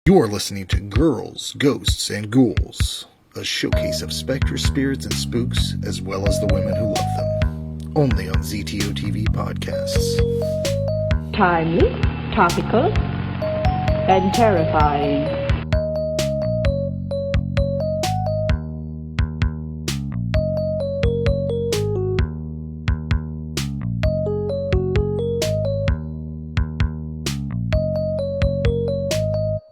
You are listening to Girls, Ghosts, and Ghouls, a showcase of specters, spirits, and spooks, as well as the women who love them. Only on ZTO TV podcasts. Timely, topical, and terrifying.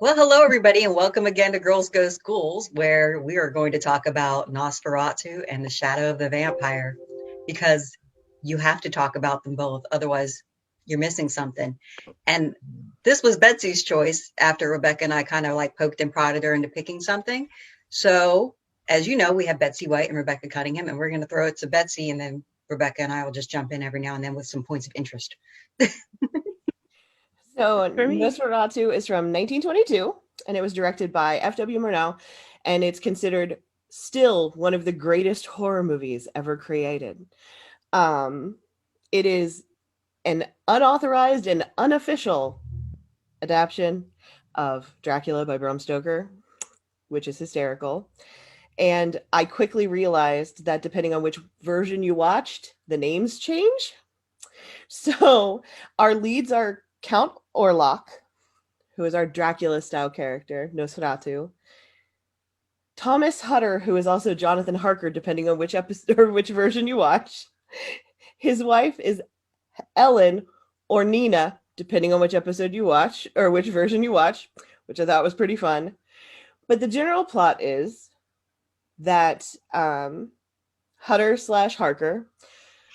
Well, hello, everybody, and welcome again to Girls, Ghosts, Ghouls, where we are going to talk about Nosferatu and the Shadow of the Vampire, because you have to talk about them both, otherwise you're missing something. And this was Betsy's choice after Rebecca and I kind of like poked and prodded her into picking something. So, as you know, we have Betsy White and Rebecca Cunningham, and we're going to throw it to Betsy, and then Rebecca and I will just jump in every now and then with some points of interest. So Nosferatu is from 1922, and it was directed by F.W. Murnau, and it's considered still one of the greatest horror movies ever created. It is an unauthorized and unofficial adaptation of Dracula by Bram Stoker, which is hysterical. And I quickly realized that depending on which version you watched, the names change. So our leads are Count Orlok, who is our Dracula-style character, Nosferatu. Thomas Hutter, who is also Jonathan Harker, depending on which episode or which version you watch. His wife is Ellen or Nina, depending on which episode you watch or which version you watch, which I thought was pretty fun. But the general plot is that Hutter/Harker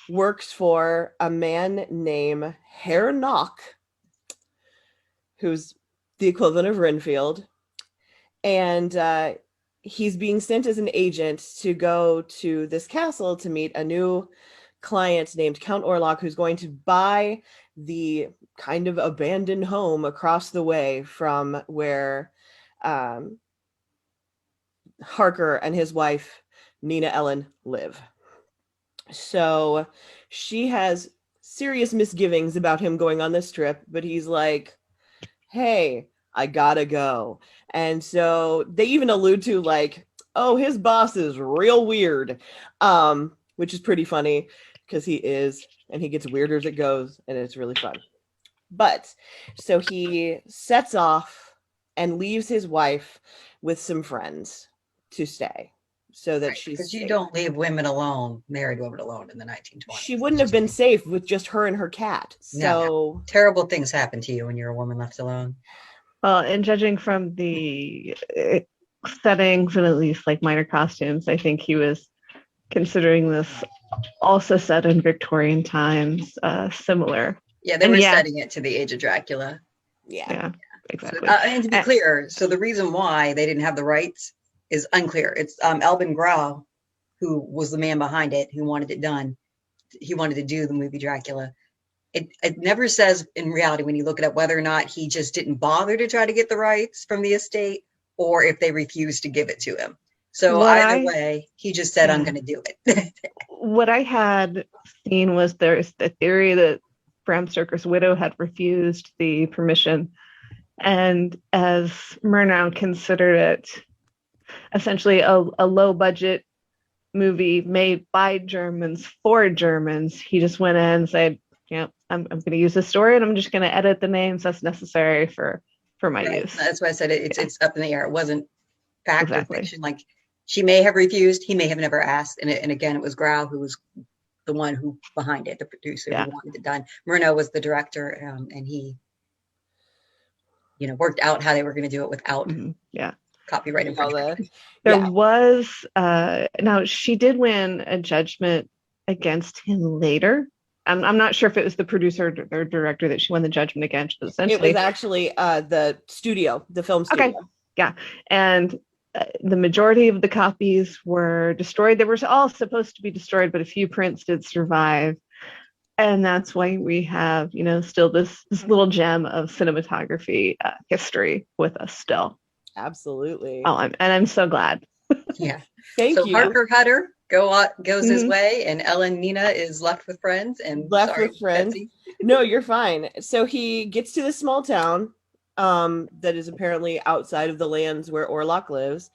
works for a man named Herr Knock, who's the equivalent of Renfield. And he's being sent as an agent to go to this castle to meet a new client named Count Orlok, who's going to buy the kind of abandoned home across the way from where Harker and his wife, Nina Ellen, live. So she has serious misgivings about him going on this trip, but he's like, hey, I gotta go. And so they even allude to like, oh, his boss is real weird, which is pretty funny because he is, and he gets weirder as it goes, and it's really fun. But so he sets off and leaves his wife with some friends to stay so that she's because you safe. don't leave women alone, married women alone in the 1920s. She wouldn't have been safe with just her and her cat. So no. Terrible things happen to you when you're a woman left alone. Well, and judging from the settings and at least like minor costumes, I think he was considering this also set in Victorian times, similar. Yeah, they were setting it to the age of Dracula. Yeah, exactly. So, and to be clear, so the reason why they didn't have the rights is unclear. It's Albin Grau, who was the man behind it, who wanted it done. He wanted to do the movie Dracula. It never says in reality when you look it up whether or not he just didn't bother to try to get the rights from the estate or if they refused to give it to him. So either way, he just said, I'm going to do it. What I had seen was there's the theory that Bram Stoker's widow had refused the permission. And as Murnau considered it essentially a low budget movie made by Germans for Germans, he just went in and said, I'm going to use this story and I'm just going to edit the names that's necessary for my use. That's why I said it's up in the air. It wasn't fact or fiction. Like she may have refused, he may have never asked. And again, it was Grau who was the one who behind it, the producer who wanted it done. Murnau was the director, and he, worked out how they were going to do it without copyright infringement. There was now she did win a judgment against him later. I'm not sure if it was the producer or director that she won the judgment against. But essentially, it was actually the studio, the film studio. Okay, yeah, and the majority of the copies were destroyed. They were all supposed to be destroyed, but a few prints did survive, and that's why we have, still this little gem of cinematography history with us still. Absolutely. Oh, I'm so glad. Yeah. Thank you. Harker Hutter goes his way, and Ellen Nina is left with friends. And with friends. No, you're fine. So he gets to this small town that is apparently outside of the lands where Orlok lives.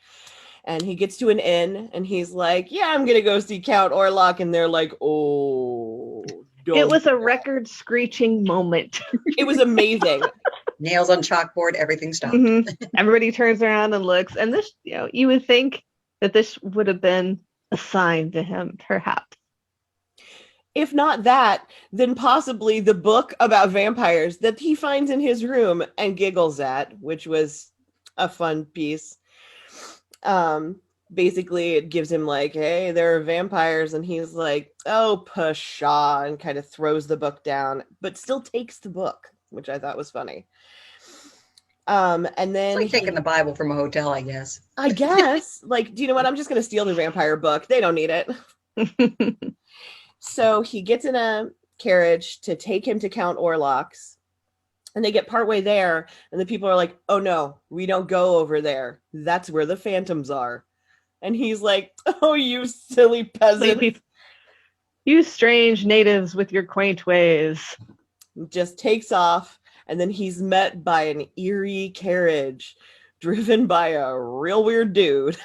And he gets to an inn and he's like, yeah, I'm going to go see Count Orlok. And they're like, oh, It was a record screeching moment. It was amazing. Nails on chalkboard, everything stopped. Everybody turns around and looks. And this, you would think that this would have been a sign to him, perhaps. If not that, then possibly the book about vampires that he finds in his room and giggles at, which was a fun piece. Basically it gives him like, hey, there are vampires, and he's like, oh, pshaw, and kind of throws the book down, but still takes the book, which I thought was funny. And then it's like taking the Bible from a hotel, I guess. Like, do you know what? I'm just going to steal the vampire book. They don't need it. So he gets in a carriage to take him to Count Orlok's, and they get partway there, and the people are like, oh no, we don't go over there. That's where the phantoms are. And he's like, oh, you silly peasant. You strange natives with your quaint ways. Just takes off, and then he's met by an eerie carriage driven by a real weird dude.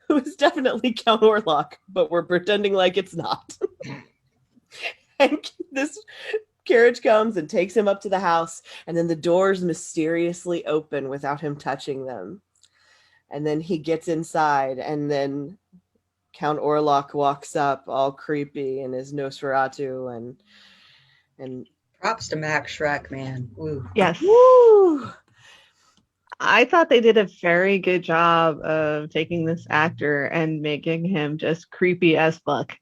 Who is definitely Count Orlok, but we're pretending like it's not. And this carriage comes and takes him up to the house, and then the doors mysteriously open without him touching them. And then he gets inside, and then Count Orlok walks up all creepy in his Nosferatu, and props to Max Schreck, man. Woo. Yes. Woo! I thought they did a very good job of taking this actor and making him just creepy as fuck.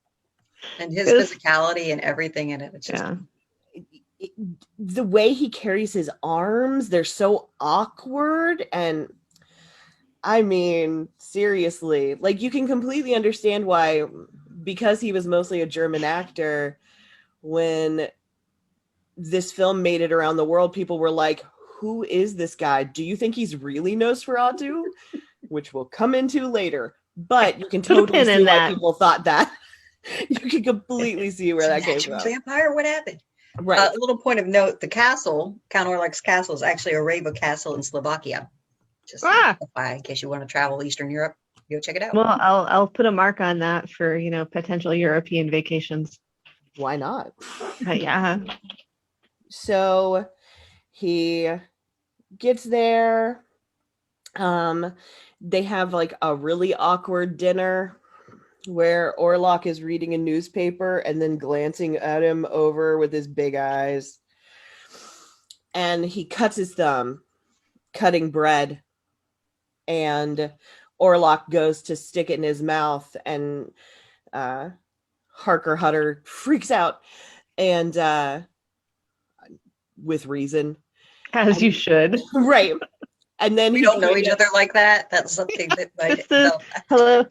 And his physicality and everything in it. It's just the way he carries his arms, they're so awkward. And I mean, seriously, like, you can completely understand why, because he was mostly a German actor, when this film made it around the world, people were like, who is this guy? Do you think he's really Nosferatu? Which we'll come into later. But you can totally see why people thought that. You can completely see where that came from. Vampire, what happened? Right. A little point of note, the castle, Count Orlok's castle, is actually a Rava castle in Slovakia. Just in case you want to travel Eastern Europe, go check it out. Well, I'll put a mark on that for, potential European vacations. Why not? Yeah. So he gets there. They have like a really awkward dinner where Orlok is reading a newspaper and then glancing at him over with his big eyes. And he cuts his thumb cutting bread. And Orlok goes to stick it in his mouth, and Harker Hutter freaks out, and with reason. As you should. Right. And then we don't know each other like that. That's something that hello.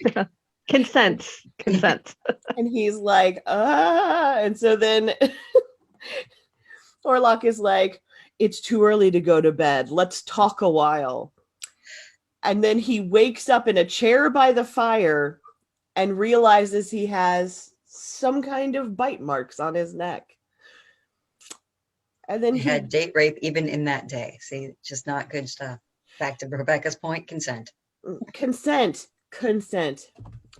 Consent. And he's like, and so then Orlok is like, it's too early to go to bed. Let's talk a while. And then he wakes up in a chair by the fire and realizes he has some kind of bite marks on his neck. And then he had date rape even in that day. See, just not good stuff. Back to Rebecca's point, consent. Consent.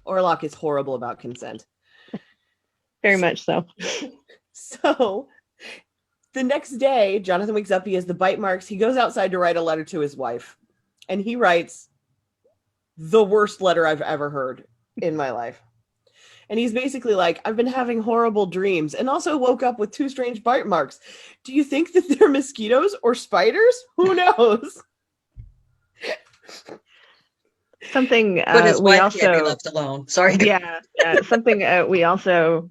Orlok is horrible about consent. Very much so. So the next day, Jonathan wakes up. He has the bite marks. He goes outside to write a letter to his wife. And he writes the worst letter I've ever heard in my life. And he's basically like, I've been having horrible dreams and also woke up with 2 strange bite marks. Do you think that they're mosquitoes or spiders? Who knows? Something but his we wife also can't be left alone. Sorry. Yeah. Something we also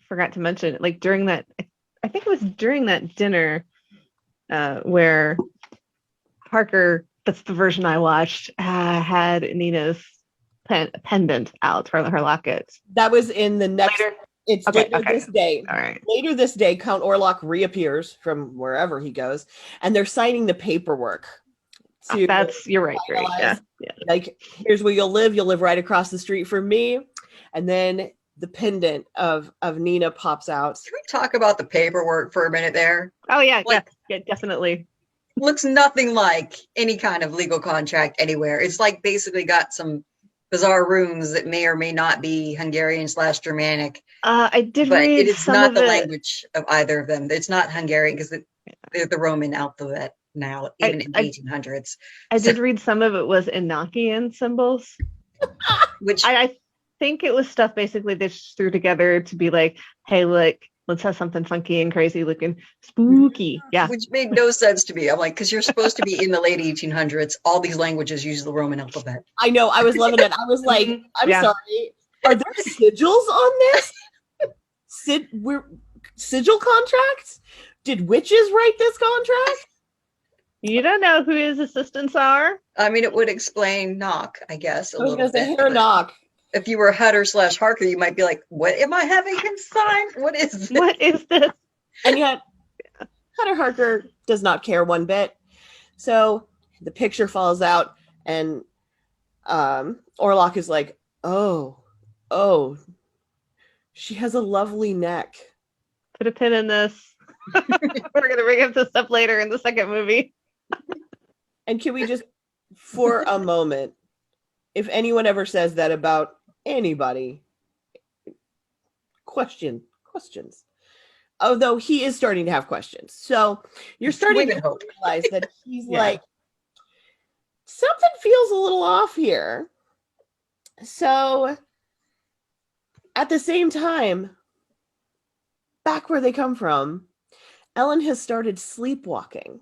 forgot to mention, like during that, I think it was during that dinner where Harker, that's the version I watched, had Nina's pendant out, her locket. That was in the next. Later? It's later this day. All right. Later this day, Count Orlok reappears from wherever he goes, and they're signing the paperwork. You're right. Yeah. Like, here's where you'll live. You'll live right across the street from me. And then the pendant of Nina pops out. Can we talk about the paperwork for a minute there? Oh yeah. Yeah, definitely. Looks nothing like any kind of legal contract anywhere. It's like basically got some bizarre rooms that may or may not be Hungarian/Germanic, I did but it read is some not of the it. language of either of them. It's not Hungarian because they're the Roman alphabet now, even in the 1800s. I So, did read some of it was Enochian symbols. which I think it was stuff basically they just threw together to be like, hey, look, let's have something funky and crazy looking, spooky. Yeah. which made no sense to me. I'm like, because you're supposed to be in the late 1800s. All these languages use the Roman alphabet. I know. I was loving it. I was like, Mhm. I'm Yeah. sorry. Are there sigils on this? Sigil contracts? Did witches write this contract? You don't know who his assistants are. I mean, it would explain knock, I guess, a I was little going to say bit. hair but knock. if you were Hutter/Harker, you might be like, what am I having him sign? What is this? What is this? And yet, Hunter Harker does not care one bit. So the picture falls out, and Orlok is like, oh, she has a lovely neck. Put a pin in this. We're gonna bring up this stuff later in the second movie. And can we just, for a moment, if anyone ever says that about anybody, questions. Although he is starting to have questions. So you're starting to realize that he's like, something feels a little off here. So at the same time, back where they come from, Ellen has started sleepwalking.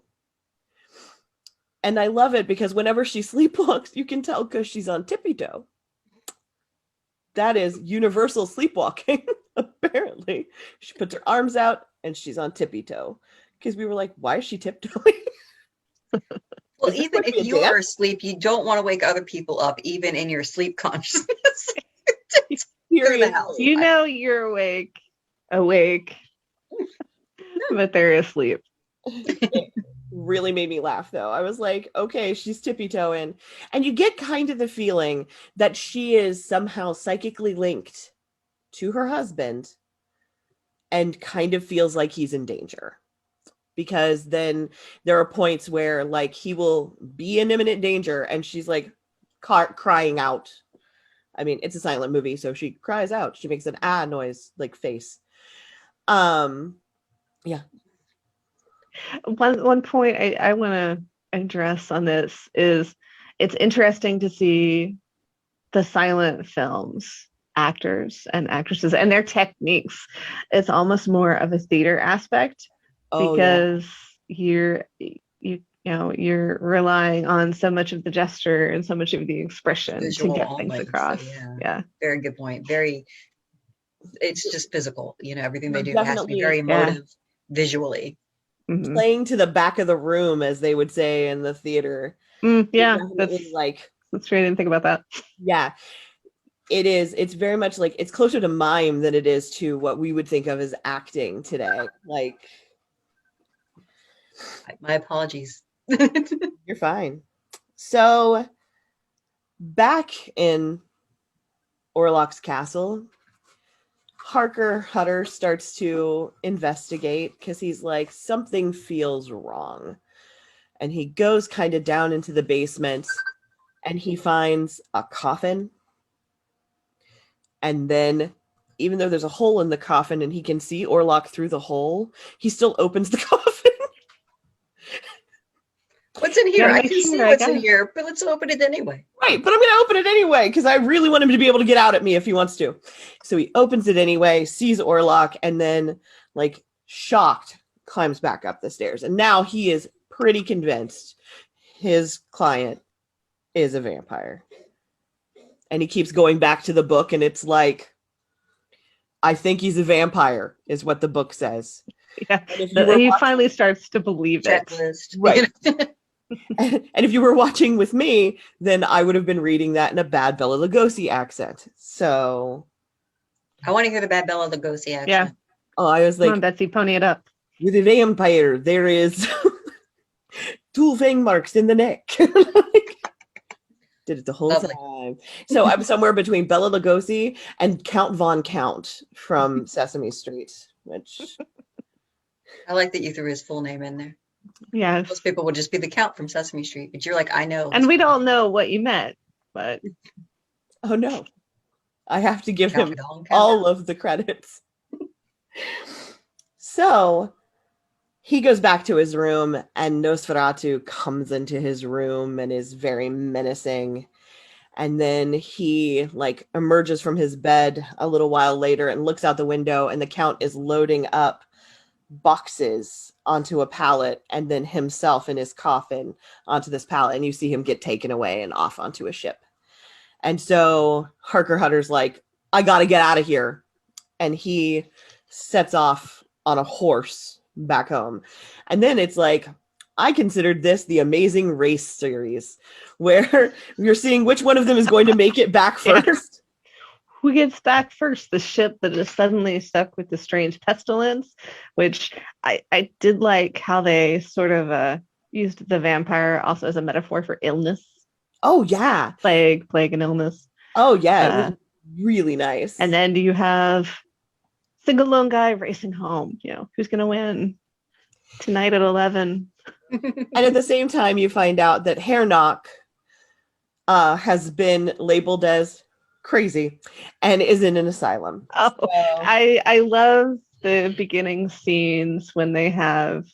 And I love it because whenever she sleepwalks, you can tell because she's on tippy toe. That is universal sleepwalking, apparently. She puts her arms out and she's on tippy toe. Because we were like, why is she tiptoeing? Well, even if you are asleep, you don't want to wake other people up, even in your sleep consciousness. You know you're awake, but they're asleep. It really made me laugh, though. I was like, okay, she's tippy-toeing. And you get kind of the feeling that she is somehow psychically linked to her husband and kind of feels like he's in danger. Because then there are points where, like, he will be in imminent danger and she's, like, crying out. I mean, it's a silent movie, so she cries out. She makes an ah noise, like, face. Yeah. One point I want to address on this is it's interesting to see the silent films actors and actresses and their techniques. It's almost more of a theater aspect because you're relying on so much of the gesture and so much of the expression visual to get things across. So, yeah, very good point. It's just physical. Everything they do has to be very emotive visually. Mm-hmm. Playing to the back of the room, as they would say in the theater. That's like, that's true. I didn't think about that. Yeah, it is. It's very much like it's closer to mime than it is to what we would think of as acting today. Like, my apologies. You're fine. So, back in Orlok's castle, Hutter starts to investigate because he's like, something feels wrong. And he goes kind of down into the basement and he finds a coffin. And then, even though there's a hole in the coffin and he can see Orlok through the hole, he still opens the coffin. What's in here? I can see what's in here, but let's open it anyway. Right, but I'm going to open it anyway because I really want him to be able to get out at me if he wants to. So he opens it anyway, sees Orlok, and then, like, shocked, climbs back up the stairs. And now he is pretty convinced his client is a vampire. And he keeps going back to the book, and it's like, I think he's a vampire, is what the book says. Yeah, he finally starts to believe checklist. It. Right. And if you were watching with me, then I would have been reading that in a bad Bela Lugosi accent. So I want to hear the bad Bela Lugosi accent. Yeah. Oh, I was like, come on, Betsy, pony it up. With a vampire, there is 2 fang marks in the neck. Did it the whole time. So I'm somewhere between Bela Lugosi and Count Von Count from Sesame Street, which I like that you threw his full name in there. Yes. Most people would just be the Count from Sesame Street, but you're like, I know. And we don't know what you meant, but Oh no. I have to give Count him Dong Count. all of the credits. So he goes back to his room, and Nosferatu comes into his room and is very menacing. And then he like emerges from his bed a little while later and looks out the window, and the Count is loading up boxes onto a pallet, and then himself in his coffin onto this pallet, and you see him get taken away and off onto a ship. And so Harker Hutter's like, I gotta get out of here. And he sets off on a horse back home. And then it's like, I considered this the Amazing Race series, where you're seeing which one of them is going to make it back Yeah. first. who gets back first? The ship that is suddenly stuck with the strange pestilence, which I did like how they sort of used the vampire also as a metaphor for illness. Oh, yeah. Plague and illness. Oh, yeah. It was really nice. And then do you have single lone guy racing home? Who's going to win tonight at 11? And at the same time, you find out that Hernock has been labeled as crazy and is in an asylum. Oh, so. I love the beginning scenes when they have,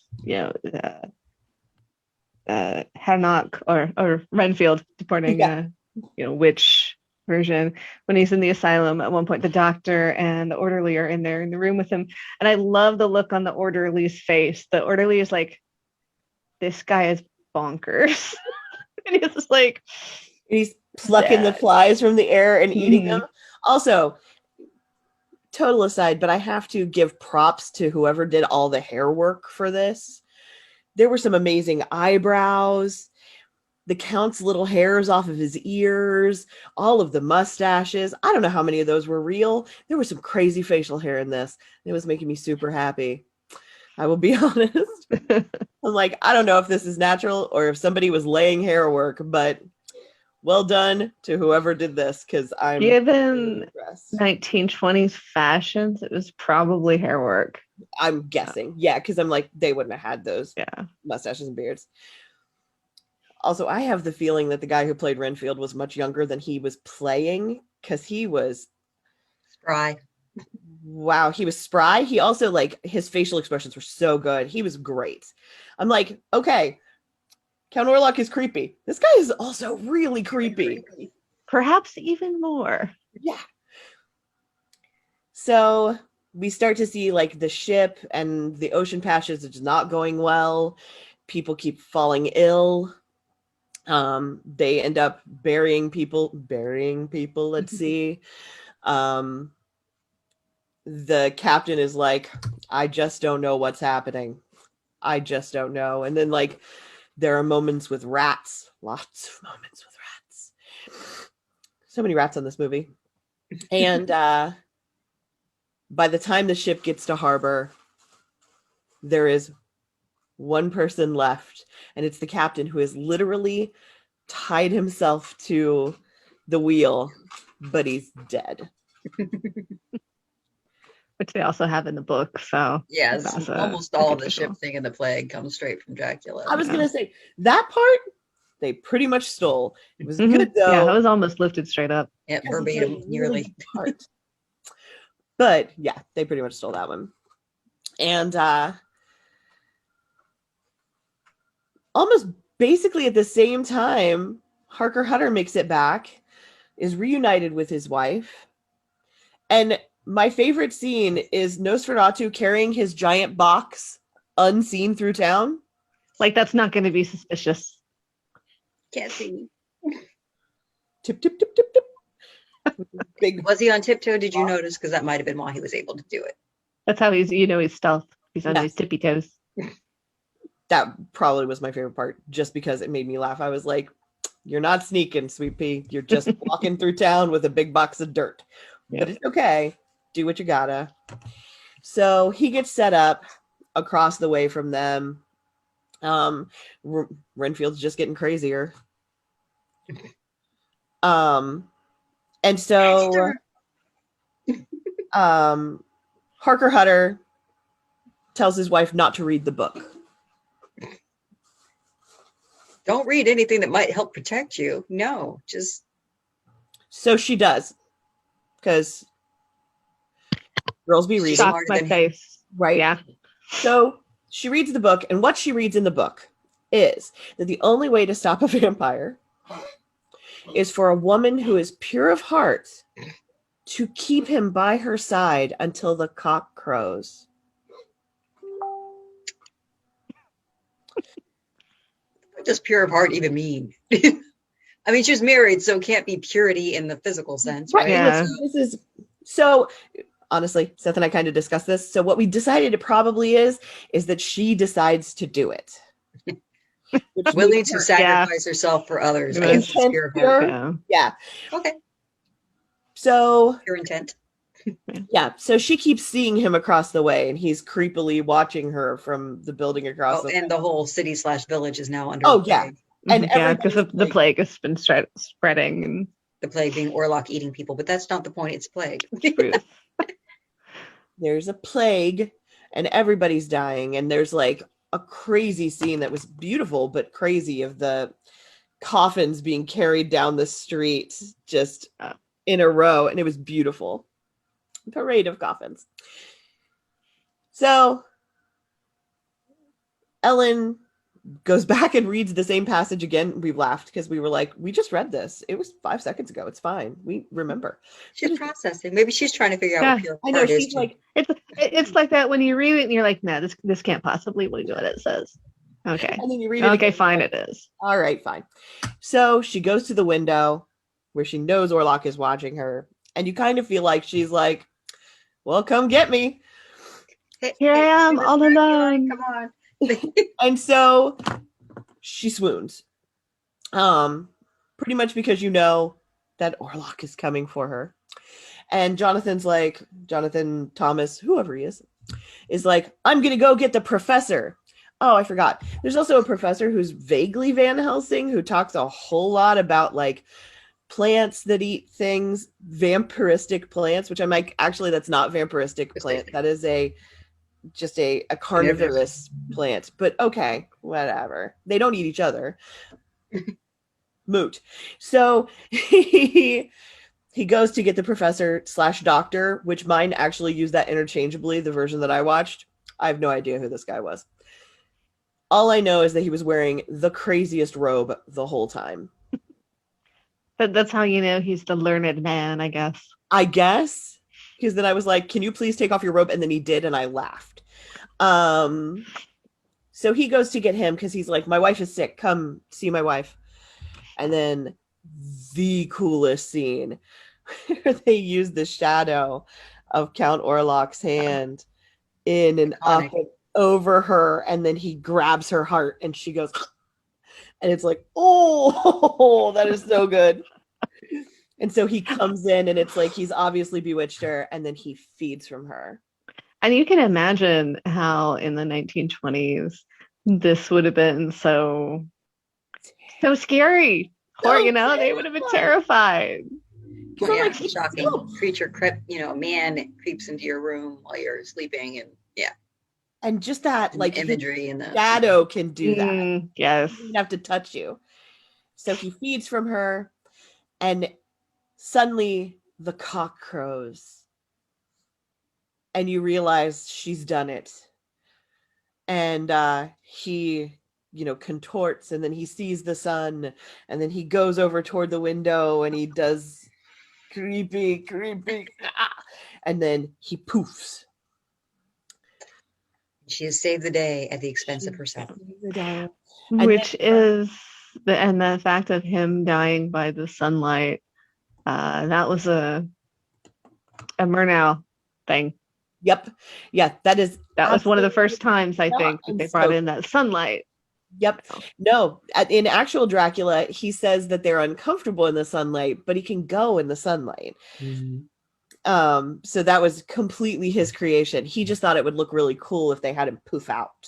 Hernock or Renfield, depending, which version, when he's in the asylum. At one point, the doctor and the orderly are in there in the room with him. And I love the look on the orderly's face. The orderly is like, this guy is bonkers. And he's just like, he's plucking the flies from the air and eating them. Also, total aside, but I have to give props to whoever did all the hair work for this. There were some amazing eyebrows, the Count's little hairs off of his ears, all of the mustaches. I don't know how many of those were real. There was some crazy facial hair in this. It was making me super happy. I will be honest. I'm like, I don't know if this is natural or if somebody was laying hair work, but well done to whoever did this, because I'm given 1920s fashions, it was probably hair work. I'm guessing. Yeah, because I'm like, they wouldn't have had those mustaches and beards. Also, I have the feeling that the guy who played Renfield was much younger than he was playing, because he was spry. Wow, he was spry. He also, like, his facial expressions were so good. He was great. I'm like, okay, Count Orlok is creepy. This guy is also really creepy. Perhaps even more. Yeah. So we start to see like the ship and the ocean passage is not going well. People keep falling ill. They end up burying people at sea. The captain is like, I just don't know what's happening. I just don't know. And then like there are moments with rats, lots of moments with rats. So many rats in this movie. And by the time the ship gets to harbor, there is one person left, and it's the captain, who has literally tied himself to the wheel, but he's dead. Which they also have in the book. So yeah, almost all of the ship thing in the plague comes straight from Dracula. I was gonna say that part they pretty much stole. It was good though. Yeah, it was almost lifted straight up. Yeah, verbatim, nearly. But yeah, they pretty much stole that one. And almost basically at the same time, Harker Hutter makes it back, is reunited with his wife. And my favorite scene is Nosferatu carrying his giant box unseen through town. Like, that's not going to be suspicious. Can't see. Tip, tip, tip, tip, tip. Big. Was he on tiptoe? Did you notice? Because that might have been why he was able to do it. That's how he's stealth. He's on his tippy toes. That probably was my favorite part, just because it made me laugh. I was like, you're not sneaking, Sweet Pea. You're just walking through town with a big box of dirt. Yep. But it's okay. Do what you gotta. So he gets set up across the way from them. Renfield's just getting crazier. And so Harker Hutter tells his wife not to read the book. Don't read anything that might help protect you. No, just So she does, because girls be She's reading, Shocked smarter my than him. face. right? Yeah. So she reads the book, and what she reads in the book is that the only way to stop a vampire is for a woman who is pure of heart to keep him by her side until the cock crows. What does pure of heart even mean? I mean, she was married, so it can't be purity in the physical sense, right? Yeah. This is so honestly, Seth and I kind of discussed this. So what we decided it probably is that she decides to do it. Which Willing makes to her sacrifice herself for others. I Yes. guess it's intent pure of heart. pure. Yeah. Okay, So pure intent. yeah, so she keeps seeing him across the way, and he's creepily watching her from the building across Oh, the and the whole city/village is now under Oh, plague. yeah. And Yeah, because everybody's the like, plague has been spreading and The plague being Orlok eating people, but that's not the point. It's plague. truth. there's a plague, and everybody's dying, and there's like a crazy scene that was beautiful but crazy of the coffins being carried down the street just in a row, and it was beautiful. Parade of coffins. So Ellen goes back and reads the same passage again. We laughed because we were like, we just read this. It was 5 seconds ago. It's fine. We remember. She's processing. Maybe she's trying to figure out Yeah, what pure I know heart is. she's like, It's like that when you read it and you're like, no, this can't possibly be what it says. Okay. and then you read it Okay, again, fine, it is. all right, fine. So she goes to the window where she knows Orlok is watching her, and you kind of feel like she's like, well, come get me. Hey, Here I am, do this all back, Eli, alone. Come on. And so she swoons. Pretty much because you know that Orlok is coming for her. And Jonathan Thomas, whoever he is like, I'm gonna go get the professor. Oh, I forgot. There's also a professor who's vaguely Van Helsing, who talks a whole lot about like plants that eat things, vampiristic plants, which I'm like, actually, that's not vampiristic plant. That is just a carnivorous plant. But okay, whatever. They don't eat each other. Moot. So he goes to get the professor/doctor, which mine actually used that interchangeably, the version that I watched. I have no idea who this guy was. All I know is that he was wearing the craziest robe the whole time. But that's how you know he's the learned man, I guess. I guess. Because then I was like, can you please take off your robe? And then he did, and I laughed. So he goes to get him because he's like, my wife is sick. Come see my wife. And then the coolest scene where they use the shadow of Count Orlok's hand in and up and over her, and then he grabs her heart and she goes, and it's like, oh, that is so good. And so he comes in and it's like he's obviously bewitched her, and then he feeds from her. And you can imagine how in the 1920s this would have been so scary. So Or, they would have been terrified. Well, yeah, shocking creature a man creeps into your room while you're sleeping, and yeah. And just that, like, imagery and the shadow can do that. Yes. He doesn't have to touch you. So he feeds from her, and suddenly the cock crows. And you realize she's done it. And he, contorts, and then he sees the sun, and then he goes over toward the window, and he does creepy, and then he poofs. She has saved the day at the expense of herself. Which is the fact of him dying by the sunlight. That was a Murnau thing. Yep. Yeah, that was one of the first times I think that they brought in that sunlight. Yep. No, in actual Dracula, he says that they're uncomfortable in the sunlight, but he can go in the sunlight. Mm-hmm. So that was completely his creation. He just thought it would look really cool if they had him poof out,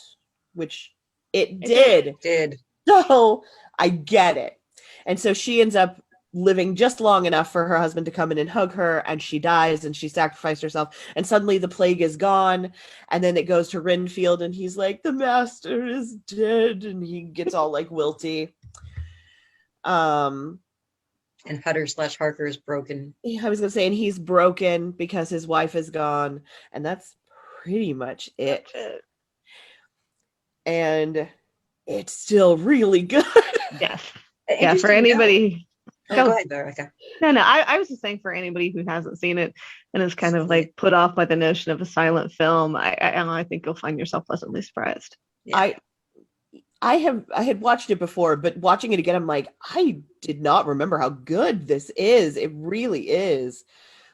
which it did. Did. So I get it. And so she ends up living just long enough for her husband to come in and hug her, and she dies and she sacrificed herself, and suddenly the plague is gone, and then it goes to Renfield and he's like, the master is dead, and he gets all like wilty. And Hutter/Harker is broken. I was gonna say, and he's broken because his wife is gone, and that's pretty much it. And it's still really good. Yes. Yeah, for anybody. Go ahead, Veronica. No, I was just saying, for anybody who hasn't seen it and is kind of like put off by the notion of a silent film, I think you'll find yourself pleasantly surprised. Yeah. I had watched it before, but watching it again, I'm like, I did not remember how good this is. It really is,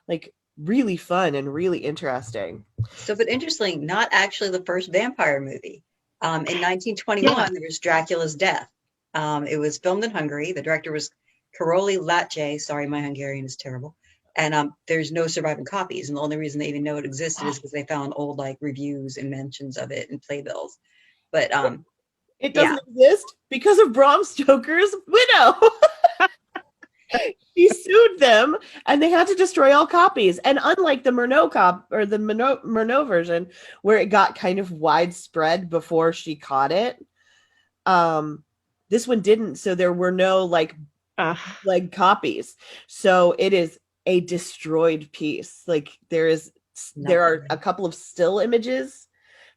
like, really fun and really interesting. So, but interestingly, not actually the first vampire movie. In 1921, there was Dracula's Death. It was filmed in Hungary. The director was Karoli Latje. Sorry, my Hungarian is terrible. And there's no surviving copies. And the only reason they even know it existed is because they found old like reviews and mentions of it and playbills. But it doesn't exist because of Bram Stoker's widow. He sued them, and they had to destroy all copies. And unlike the Murnau version, where it got kind of widespread before she caught it, this one didn't. So there were no like copies. So it is a destroyed piece. Like there are a couple of still images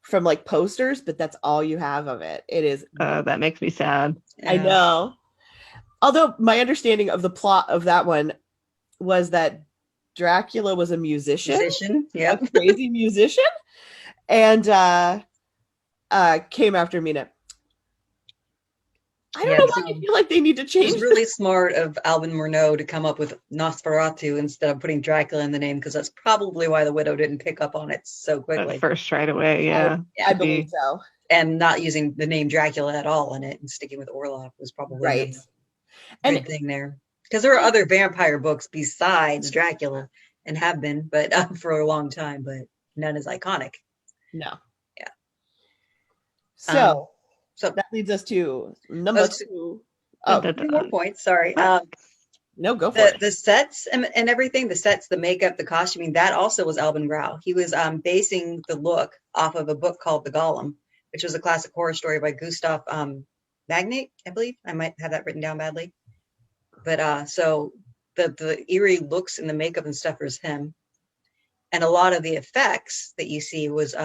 from like posters, but that's all you have of it. It is that makes me sad. I know. Although my understanding of the plot of that one was that Dracula was a musician, yeah, a crazy musician, and came after Mina. I don't know why I feel like they need to change. It's really smart of Albin Murnau to come up with Nosferatu instead of putting Dracula in the name, because that's probably why the widow didn't pick up on it so quickly. First right away, yeah. I believe so. And not using the name Dracula at all in it and sticking with Orlov was probably right. A good thing there. Because there are other vampire books besides Dracula, and have been, but for a long time, but none as iconic. No. Yeah. So that leads us to number 2. Oh, 2 more points. Sorry. No, go for it. The sets and everything, the sets, the makeup, the costuming, that also was Albin Grau. He was basing the look off of a book called The Golem, which was a classic horror story by Gustav Magnate, I believe. I might have that written down badly. But so the eerie looks and the makeup and stuff was him. And a lot of the effects that you see was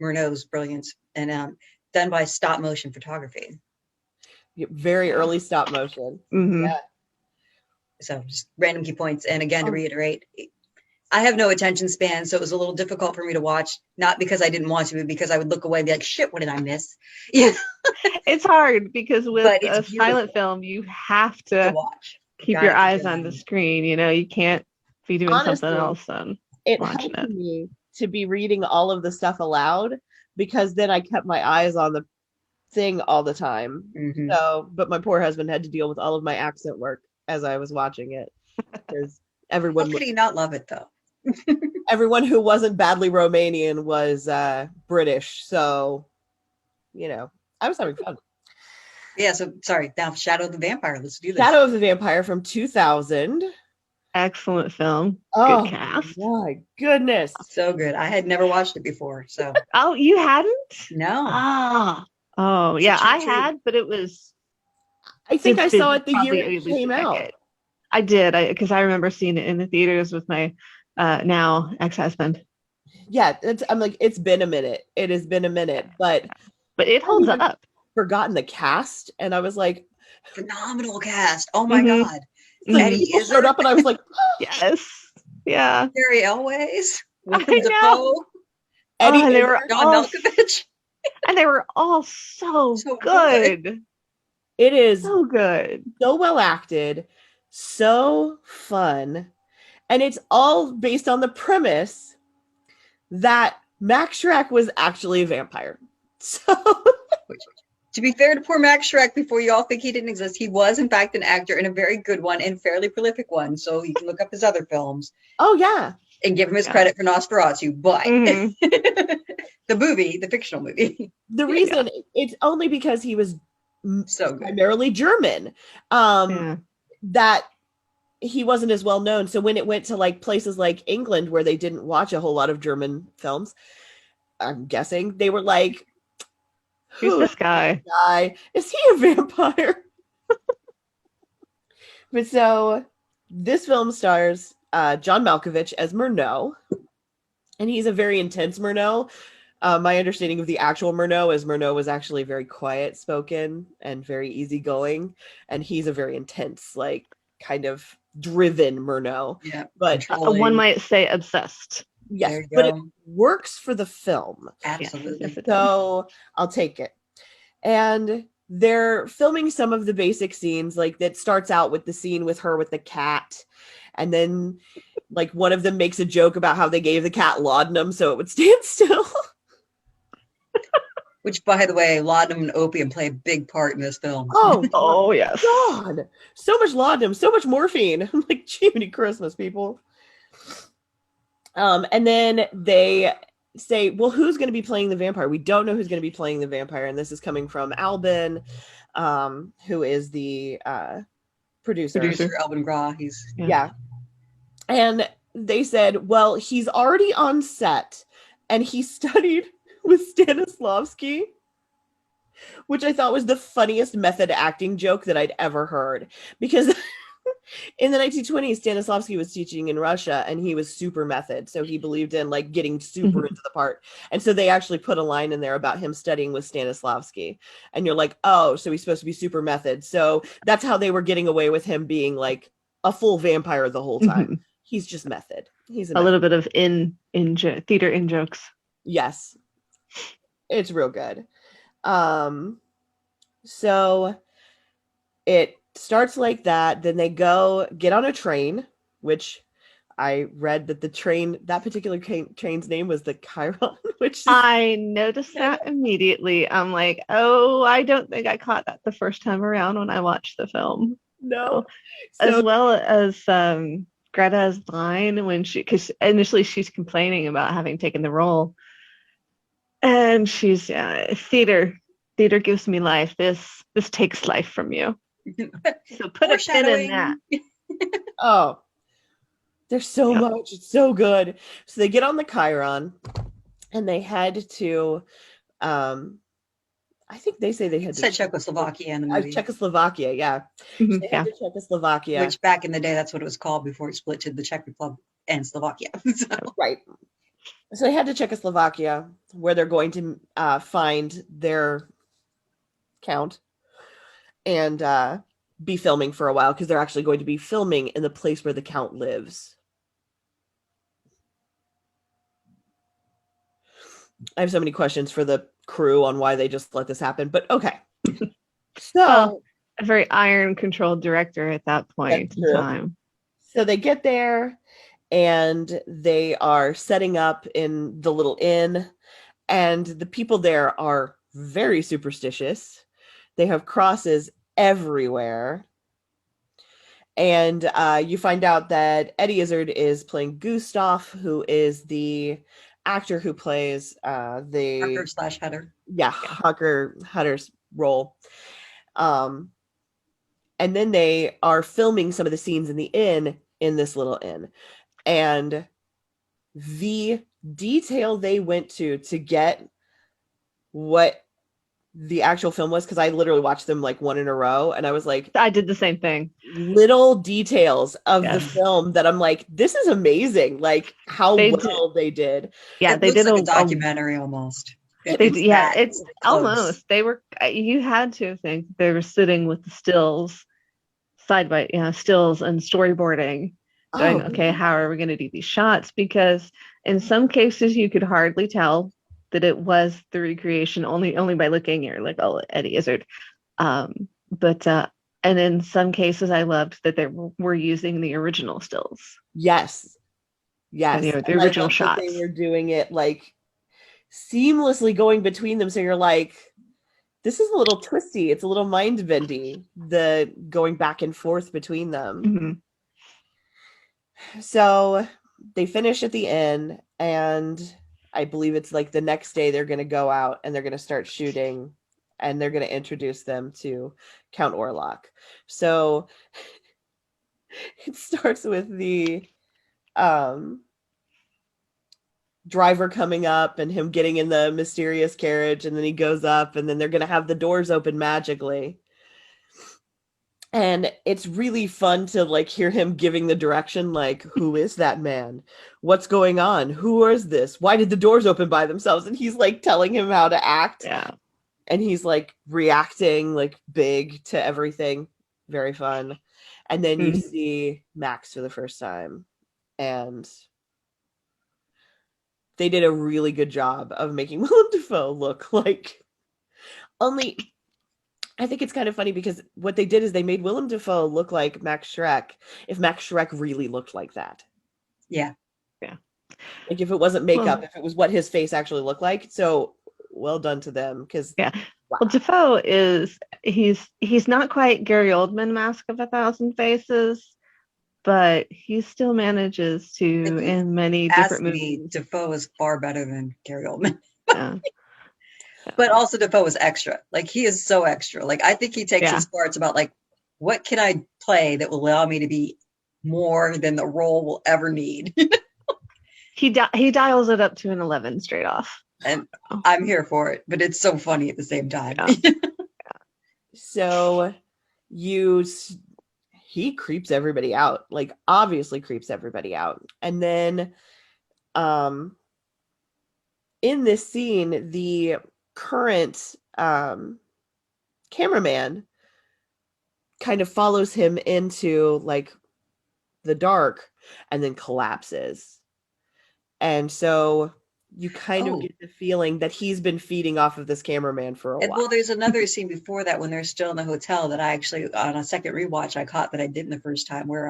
Murnau's brilliance and done by stop motion photography. Very early stop motion. Mm-hmm. Yeah. So just random key points. And again, to reiterate, I have no attention span, so it was a little difficult for me to watch, not because I didn't want to, but because I would look away and be like, shit, what did I miss? Yeah. It's hard because with a silent film, you have to keep your eyes on the screen. You know, you can't be doing something else. It helped me to be reading all of the stuff aloud, because then I kept my eyes on the thing all the time. Mm-hmm. So, but my poor husband had to deal with all of my accent work as I was watching it, because everyone. How could he not love it though? Everyone who wasn't badly Romanian was British, so you know, I was having fun. Yeah, so sorry. Now, Shadow of the Vampire. Let's do this. Shadow of the Vampire from 2000. Excellent film. Oh, good cast. My goodness, so good. I had never watched it before, so. Oh, you hadn't? No. Oh, yeah, I had, but it was. I think I saw it the year it came out. I did, because I remember seeing it in the theaters with my now ex-husband. Yeah, I'm like, it's been a minute. It has been a minute, but it holds up. Forgotten the cast, and I was like, phenomenal cast. Oh my God. Eddie showed up, and I was like, yes, yeah. Gary Elways, I know. Eddie, and they were John Malkovich, and they were all so good. It is so good, so well acted, so fun, and it's all based on the premise that Max Schreck was actually a vampire. So. To be fair to poor Max Schreck, before you all think he didn't exist, he was in fact an actor and a very good one and fairly prolific one. So you can look up his other films. Oh yeah, and give him his credit for Nosferatu. But the movie, the fictional movie, the reason it's only because he was so good. Primarily German. That he wasn't as well known. So when it went to like places like England where they didn't watch a whole lot of German films, I'm guessing they were like, Who's who is this guy? this guy? Is he a vampire? But so this film stars John Malkovich as Murnau, and he's a very intense Murnau. My understanding of the actual Murnau is Murnau was actually very quiet spoken and very easygoing, and he's a very intense, like kind of driven Murnau. Yeah, But One controlling. might say obsessed. yes, There you but it go. works for the film. Absolutely. Yes, it does. So I'll take it. And they're filming some of the basic scenes, like that starts out with the scene with her with the cat. And then like one of them makes a joke about how they gave the cat laudanum so it would stand still. Which, by the way, laudanum and opium play a big part in this film. Oh, Oh yes. God. So much laudanum, so much morphine. I'm like, Jiminy Christmas, people. And then they say, well, who's going to be playing the vampire? We don't know who's going to be playing the vampire. And this is coming from Albin, who is the producer. Producer Alvin Graw, he's Yeah. And they said, well, he's already on set and he studied with Stanislavski, which I thought was the funniest method acting joke that I'd ever heard. Because in the 1920s, Stanislavski was teaching in Russia and he was super method. So he believed in like getting super into the part. And so they actually put a line in there about him studying with Stanislavski. And you're like, oh, so he's supposed to be super method. So that's how they were getting away with him being like a full vampire the whole time. He's just method. He's a little bit of theater in jokes. Yes. It's real good. So it starts like that. Then they go get on a train, which I read that that particular train's name was the Chiron, which I noticed that immediately. I'm like, oh, I don't think I caught that the first time around when I watched the film. no. As well as Greta's line when because initially she's complaining about having taken the role, and she's theater gives me life. This takes life from you. So put a pin in that. Oh, there's so much. It's so good. So they get on the Chiron and they head to, I think they say they had to Czechoslovakia in the movie. Czechoslovakia, yeah. So they had to Czechoslovakia. Which back in the day, that's what it was called before it split to the Czech Republic and Slovakia. Right. So they had to Czechoslovakia where they're going to find their count and be filming for a while because they're actually going to be filming in the place where the count lives. I have so many questions for the crew on why they just let this happen, but okay. So a very iron-controlled director at that point in time. So they get there and they are setting up in the little inn, and the people there are very superstitious. They have crosses everywhere. And you find out that Eddie Izzard is playing Gustav, who is the actor who plays the Hucker/Hutter. Yeah, Hutter's role. And then they are filming some of the scenes in the inn in this little inn. And the detail they went to get what the actual film was, because I literally watched them like one in a row, and I was like, I did the same thing. Little details of the film that I'm like, this is amazing, like how they did. Yeah, it they did like a documentary almost. It's almost. They were. You had to think they were sitting with the stills, stills and storyboarding, going, okay, how are we going to do these shots? Because in some cases you could hardly tell that it was the recreation only by looking. You're like, oh, Eddie Izzard. But and in some cases I loved that they were using the original stills. Yes. The original shots. They were doing it like seamlessly going between them. So you're like, this is a little twisty. It's a little mind bendy, the going back and forth between them. Mm-hmm. So they finish at the end, and I believe it's like the next day they're going to go out and they're going to start shooting, and they're going to introduce them to Count Orlok. So It starts with the driver coming up and him getting in the mysterious carriage, and then he goes up, and then they're going to have the doors open magically. And it's really fun to like hear him giving the direction, like, who is that man? What's going on? Who is this? Why did the doors open by themselves? And he's like telling him how to act. Yeah. And he's like reacting like big to everything. Very fun. And then you see Max for the first time. And they did a really good job of making Willem Dafoe look like only. I think it's kind of funny because what they did is they made Willem Dafoe look like Max Schreck if Max Schreck really looked like that. Yeah. Yeah. Like if it wasn't makeup, if it was what his face actually looked like. So well done to them. Because yeah. Wow. Well, Dafoe he's not quite Gary Oldman Mask of 1,000 Faces, but he still manages to in many different movies. Dafoe is far better than Gary Oldman. Yeah. But also Dafoe is extra. Like he is so extra. Like I think he takes his parts about like, what can I play that will allow me to be more than the role will ever need? He dials it up to an 11 straight off. And I'm here for it, but it's so funny at the same time. Yeah. So he creeps everybody out, like obviously creeps everybody out. And then in this scene, the current cameraman kind of follows him into like the dark and then collapses. And so you kind of get the feeling that he's been feeding off of this cameraman for a while. Well, there's another scene before that when they're still in the hotel that I actually, on a second rewatch, I caught that I didn't the first time, where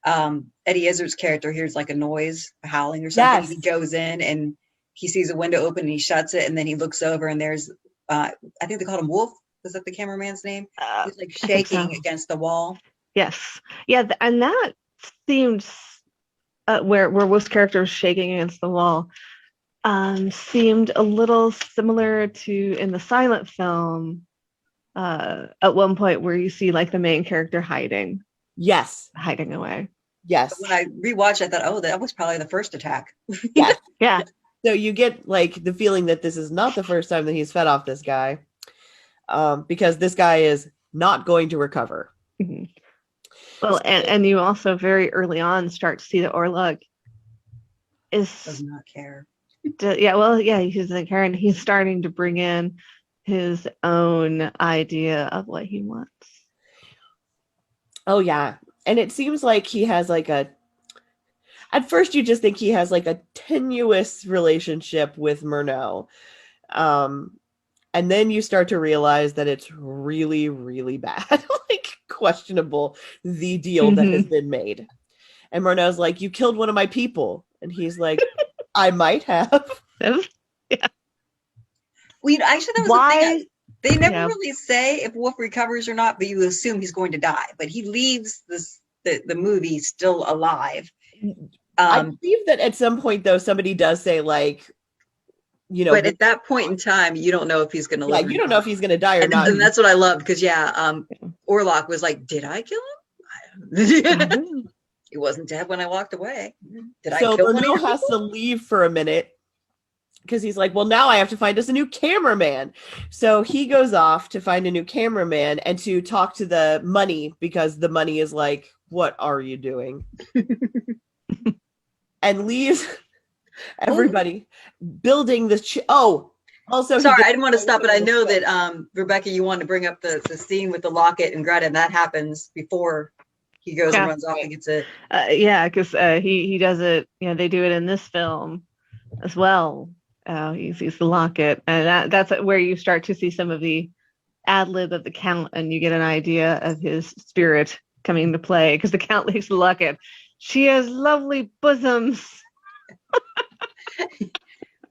Eddie Izzard's character hears like a noise, a howling or something. Yes. He goes in and he sees a window open and he shuts it, and then he looks over and there's, I think they called him Wolf. Was that the cameraman's name? He's like shaking against the wall. Yes. Yeah, and that seemed where Wolf's character was shaking against the wall seemed a little similar to in the silent film at one point where you see like the main character hiding. Yes. Hiding away. Yes. But when I rewatched, I thought, oh, that was probably the first attack. Yeah. Yeah. So you get like the feeling that this is not the first time that he's fed off this guy, because this guy is not going to recover. Mm-hmm. Well, and you also very early on start to see that Orlok does not care. He doesn't care, and he's starting to bring in his own idea of what he wants. Oh yeah, and it seems like he has like at first you just think he has like a tenuous relationship with Murnau. And then you start to realize that it's really, really bad, like questionable, the deal that has been made. And Murnau's like, you killed one of my people. And he's like, I might have. Yeah. Well, actually, that was the thing. They never really say if Wolf recovers or not, but you assume he's going to die. But he leaves the movie still alive. I believe that at some point, though, somebody does say, like, you know. But at that point in time, you don't know if he's going to live. Yeah, you don't know if he's going to die or not. And that's what I love, because, Orlok was like, did I kill him? He wasn't dead when I walked away. Did I kill him? So Murnau has to leave for a minute, because he's like, well, now I have to find us a new cameraman. So he goes off to find a new cameraman and to talk to the money, because the money is like, what are you doing? And leaves everybody building the also, sorry, I didn't want to stop, but I know that Rebecca, you wanted to bring up the scene with the locket and Greta, and that happens before he goes and runs off and gets it. Because he does it. They do it in this film as well. He sees the locket, and that's where you start to see some of the ad lib of the Count, and you get an idea of his spirit coming into play, because the Count leaves the locket. She has lovely bosoms.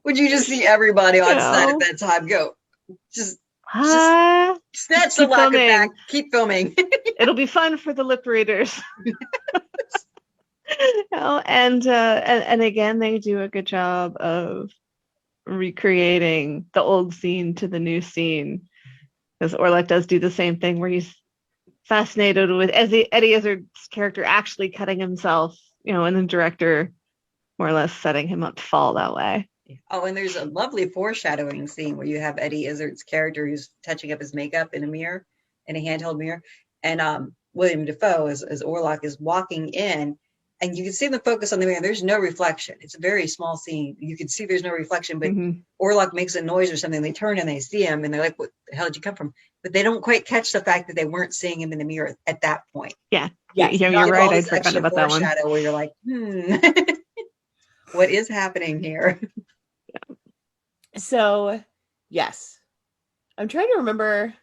Would you just see everybody on set at that time go, just snatch the locket back, keep filming. It'll be fun for the lip readers. And again, they do a good job of recreating the old scene to the new scene, because Orlok does do the same thing where he's fascinated with Eddie Izzard's character actually cutting himself, and the director more or less setting him up to fall that way. Oh, and there's a lovely foreshadowing scene where you have Eddie Izzard's character who's touching up his makeup in a mirror, in a handheld mirror, and William Dafoe as Orlok is walking in, and you can see the focus on the mirror. There's no reflection. It's a very small scene. You can see there's no reflection, but Orlok makes a noise or something. They turn and they see him, and they're like, "What the hell did you come from?" But they don't quite catch the fact that they weren't seeing him in the mirror at that point. Yeah, You're right. I forgot about that one. Where you're like, what is happening here? So, yes. I'm trying to remember.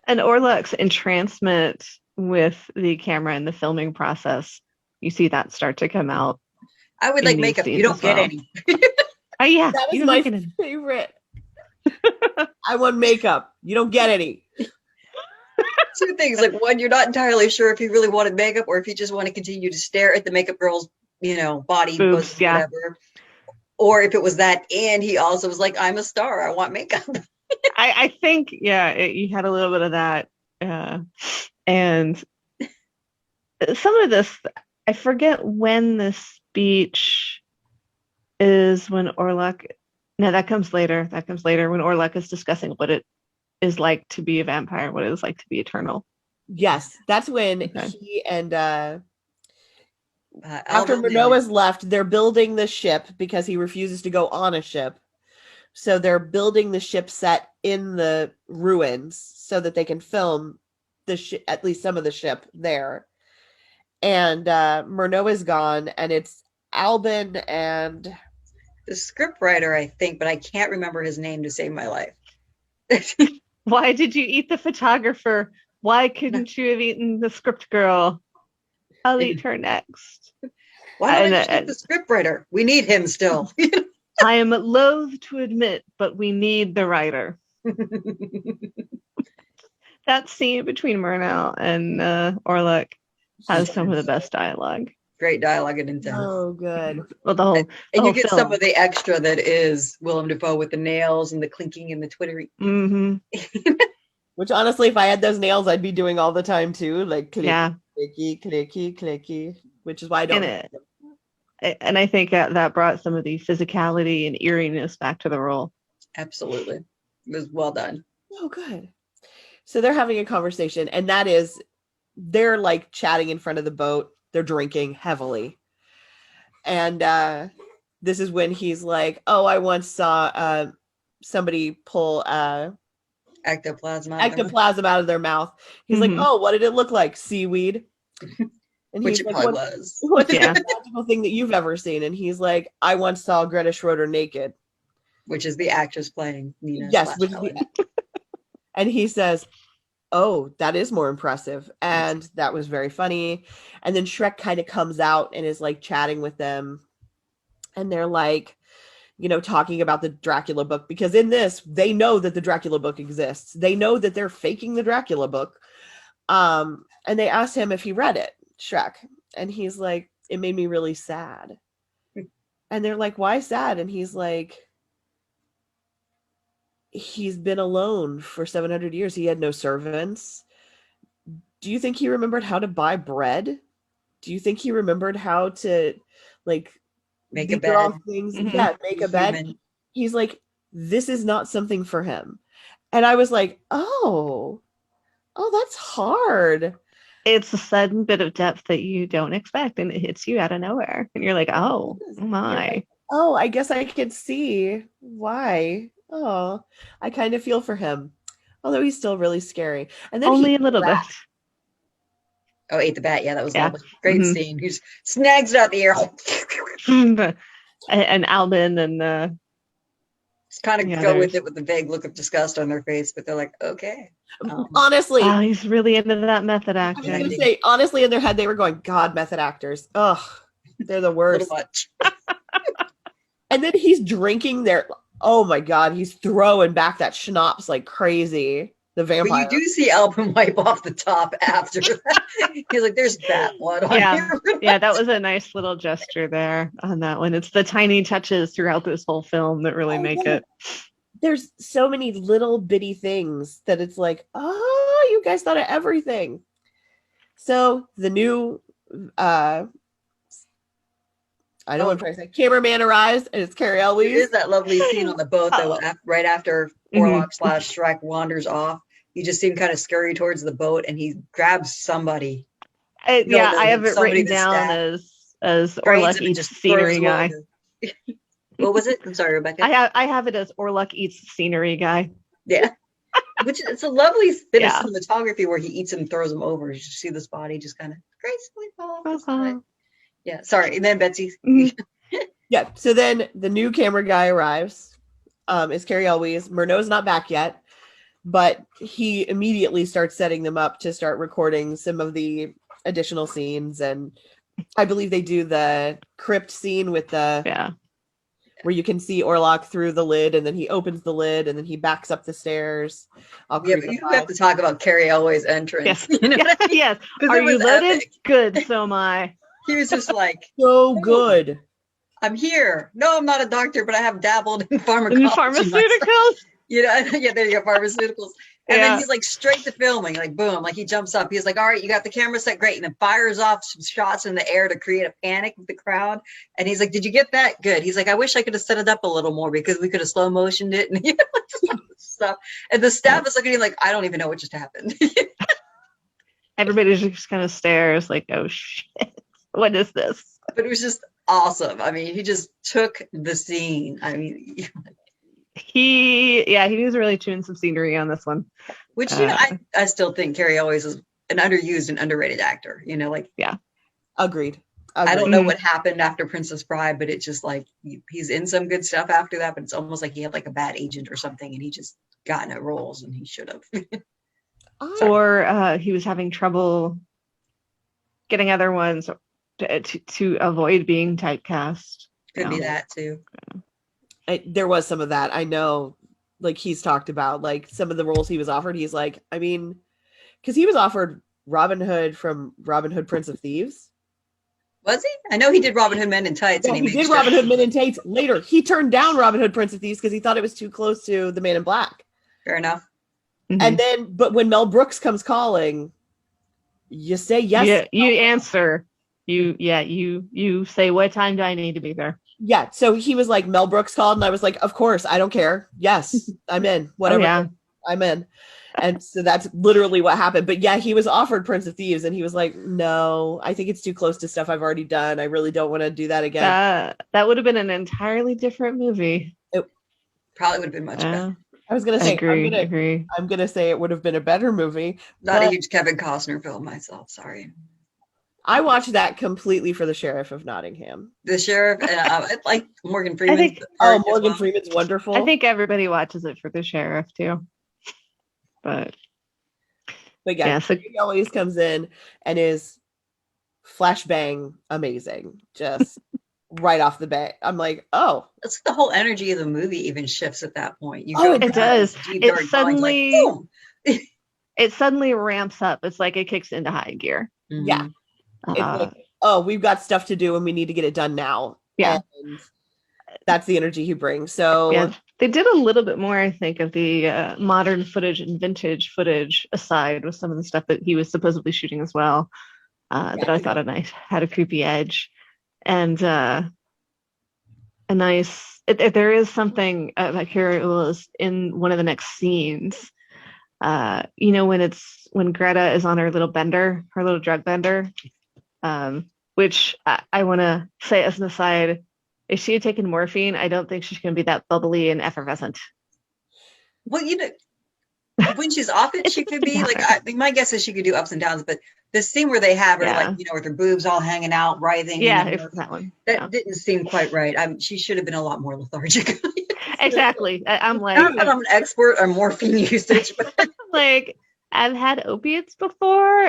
And Orlok's entrancement with the camera and the filming process, you see that start to come out. I would like makeup. You don't get any. Oh, yeah. That was my favorite. I want makeup. You don't get any. Two things. Like, one, you're not entirely sure if he really wanted makeup or if he just wanted to continue to stare at the makeup girl's, body, boobs, whatever. Or if it was that, and he also was like, I'm a star. I want makeup. I think, you had a little bit of that. And some of this, I forget when the speech is when Orlok. No, that comes later. When Orlok is discussing what it is like to be a vampire, what it is like to be eternal. Yes, that's when he and after Manoa's left, they're building the ship because he refuses to go on a ship. So they're building the ship set in the ruins so that they can film the at least some of the ship there. And Murnau is gone, and it's Albin and the scriptwriter, I think, but I can't remember his name to save my life. Why did you eat the photographer? Why couldn't you have eaten the script girl? I'll eat her next. Why don't I the scriptwriter? We need him still. I am loath to admit, but we need the writer. That scene between Murnau and Orlok has some of the best dialogue. Great dialogue and intent. Oh, good. Well, and you get some of the extra that is Willem Dafoe with the nails and the clinking and the twittering. Mm-hmm. Which honestly, if I had those nails, I'd be doing all the time too. Like clicky, clicky, clicky, clicky. Which is why I don't. And I think that brought some of the physicality and eeriness back to the role. Absolutely. It was well done. Oh, good. So they're having a conversation, and that is, they're like chatting in front of the boat. They're drinking heavily. And this is when he's like, oh, I once saw somebody pull ectoplasm out of their mouth. He's like, oh, what did it look like? Seaweed? And which he's it like, probably was. What's the most magical thing that you've ever seen? And he's like, I once saw Greta Schroeder naked. Which is the actress playing Nina. Yes. And he says, oh, that is more impressive. And that was very funny. And then Shrek kind of comes out and is like chatting with them. And they're like, talking about the Dracula book, because in this, they know that the Dracula book exists. They know that they're faking the Dracula book. And they asked him if he read it, Shrek. And he's like, it made me really sad. And they're like, why sad? And he's like, he's been alone for 700 years. He had no servants. Do you think he remembered how to buy bread? Do you think he remembered how to make a bed? Things? Mm-hmm. Yeah, make a bed. He's like, this is not something for him. And I was like, oh, that's hard. It's a sudden bit of depth that you don't expect, and it hits you out of nowhere. And you're like, oh my. Like, oh, I guess I could see why. Oh, I kind of feel for him. Although he's still really scary. And then only a little bit. Oh, ate the bat. Yeah, that was a great scene. He just snags it out the air. And Albin and just kind of go with it with a vague look of disgust on their face, but they're like, okay. Honestly. Oh, he's really into that method acting. I was going to say, honestly, in their head, they were going, God, method actors. Ugh, they're the worst. And then he's drinking their... Oh my God, he's throwing back that schnapps like crazy. The vampire. But you do see Albin wipe off the top after that. He's like, there's bat blood on here. Yeah, that was a nice little gesture there on that one. It's the tiny touches throughout this whole film that really make it. There's so many little bitty things that it's like, oh, you guys thought of everything. So the new, I know what I'm trying to say, cameraman arrives, and it's Carrie There Elwes. is that lovely scene on the boat, though, Oh. right after Orlok / Shrek wanders off. You just see him kind of scurry towards the boat, and he grabs somebody. You don't Yeah, know I him, have it somebody written that's down stabbed, as trains Orlok him and eats just throws scenery him guy. over. What was it? I'm sorry, Rebecca. I have it as Orlok eats scenery guy. Yeah. Which it's a lovely bit Yeah. of cinematography where he eats him and throws him over. You just see this body just kind of gracefully fall off the side. Yeah, sorry. And then Betsy. Yeah, so then the new camera guy arrives. Is Carrie Elwes. Murnau's not back yet, but he immediately starts setting them up to start recording some of the additional scenes. And I believe they do the crypt scene with the where you can see Orlok through the lid, and then he opens the lid, and then he backs up the stairs. Yeah, but you have to talk about Carrie Elwes' entrance. Yes. You know what I mean? Yes. 'Cause Are it you was loaded? epic. Good. So am I. He was just like, so good. I'm here. No, I'm not a doctor, but I have dabbled in pharmacology. And pharmaceuticals. You know, yeah, there you go, pharmaceuticals. And then Yeah. he's like straight to filming, like boom, like he jumps up. He's like, all right, you got the camera set, great. And then fires off some shots in the air to create a panic with the crowd. And he's like, did you get that? Good. He's like, I wish I could have set it up a little more because we could have slow motioned it and stuff. And the staff is looking at him like, I don't even know what just happened. Everybody just kind of stares like, oh shit, what is this? But it was just awesome. I mean, he just took the scene. I mean, He was really chewing some scenery on this one. which, you know, I still think Carrie Elwes is an underused and underrated actor, you know, like, Agreed. I don't know what happened after Princess Bride, but it's just like he's in some good stuff after that, but it's almost like he had like a bad agent or something and he just got into roles and he should have. Or he was having trouble getting other ones to avoid being typecast. Could be that too. There was some of that. I know, like he's talked about, like some of the roles he was offered. He's like, I mean, because he was offered Robin Hood from Robin Hood, Prince of Thieves. Was he? I know he did Robin Hood Men in Tights. Yeah, and he did Robin Hood Men in Tights later. He turned down Robin Hood, Prince of Thieves because he thought it was too close to The Man in Black. Fair enough. Mm-hmm. And then, but when Mel Brooks comes calling, you say yes. Yeah, you answer. You say, what time do I need to be there? Yeah. So he was like, Mel Brooks called, and I was like, of course, I don't care. Yes, I'm in. Whatever. I'm in. And so that's literally what happened. But yeah, he was offered Prince of Thieves, and he was like, no, I think it's too close to stuff I've already done. I really don't want to do that again. That would have been an entirely different movie. It probably would have been much better. I was gonna say, agree. I'm gonna say it would have been a better movie. Not a huge Kevin Costner film myself. Sorry. I watched that completely for the Sheriff of Nottingham. The Sheriff, I like Morgan Freeman. Morgan Freeman's wonderful. I think everybody watches it for the Sheriff too. But yeah, so he always comes in and is flashbang amazing, just right off the bat. I'm like, oh, that's the whole energy of the movie even shifts at that point. It does. It suddenly, like, it suddenly ramps up. It's like it kicks into high gear. Mm-hmm. Yeah. It's like, we've got stuff to do and we need to get it done now. Yeah. And that's the energy he brings. So yeah, they did a little bit more, I think, of the modern footage and vintage footage aside with some of the stuff that he was supposedly shooting as well. That I thought had a creepy edge. And a nice, there is something about Carrie Elwes in one of the next scenes. When Greta is on her little bender, her little drug bender, which I want to say as an aside, if she had taken morphine, I don't think she's going to be that bubbly and effervescent. Well, when she's off it, she could be like, my guess is she could do ups and downs, but the scene where they have her, like, with her boobs all hanging out, writhing. Yeah, it's that one. That didn't seem quite right. She should have been a lot more lethargic. Exactly. I'm like, not that I'm an expert on morphine usage, but like, I've had opiates before,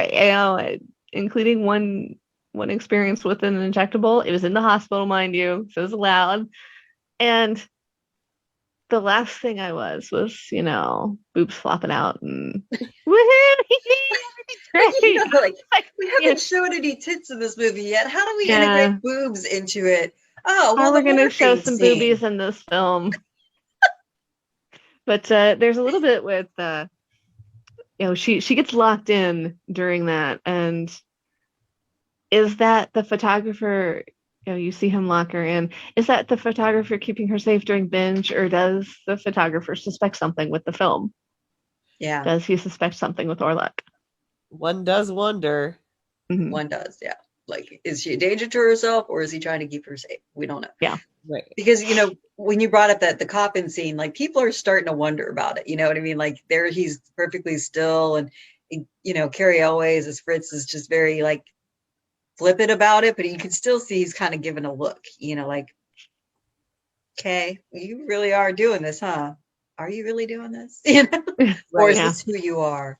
including one experience with an injectable. It was in the hospital, mind you, so it was allowed. And the last thing I was, boobs flopping out and woohoo! Like, we haven't showed any tits in this movie yet. How do we integrate boobs into it? Oh, well, we're going to show some boobies in this film. But there's a little bit with she gets locked in during that. And is that the photographer? You see him lock her in. Is that the photographer keeping her safe during binge, or does the photographer suspect something with the film? Yeah. Does he suspect something with Orlok? One does wonder. Mhm. One does, yeah. Like, is she a danger to herself, or is he trying to keep her safe? We don't know. Yeah. Right. Because, when you brought up that the coffin scene, like, people are starting to wonder about it. You know what I mean? Like, there he's perfectly still, and Carrie Elways as Fritz is just very, like, flippant about it, but you can still see he's kind of giving a look, like, okay, you really are doing this, huh? Are you really doing this? Or is this who you are?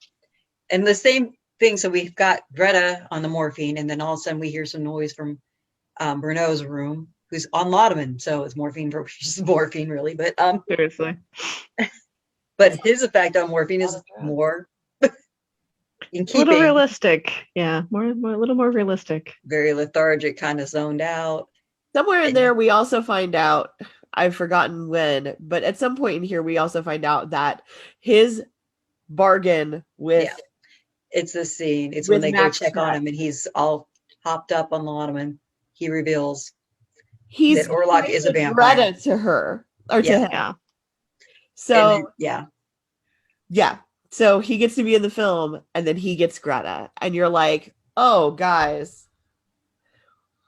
And the same thing. So we've got Greta on the morphine, and then all of a sudden we hear some noise from Bruno's room, who's on laudanum. So it's morphine versus morphine, really. But Seriously. but his effect on morphine is more in keeping. A little realistic. Yeah, a little more realistic. Very lethargic, kind of zoned out. Somewhere in there, we also find out, I've forgotten when, but at some point in here, we also find out that his bargain with... Yeah, it's this scene. It's when they go check on him, and he's all hopped up on laudanum. He reveals that Orlok is a vampire. Greta to her, or to him. Yeah. So, yeah. So he gets to be in the film, and then he gets Greta. And you're like, oh, guys.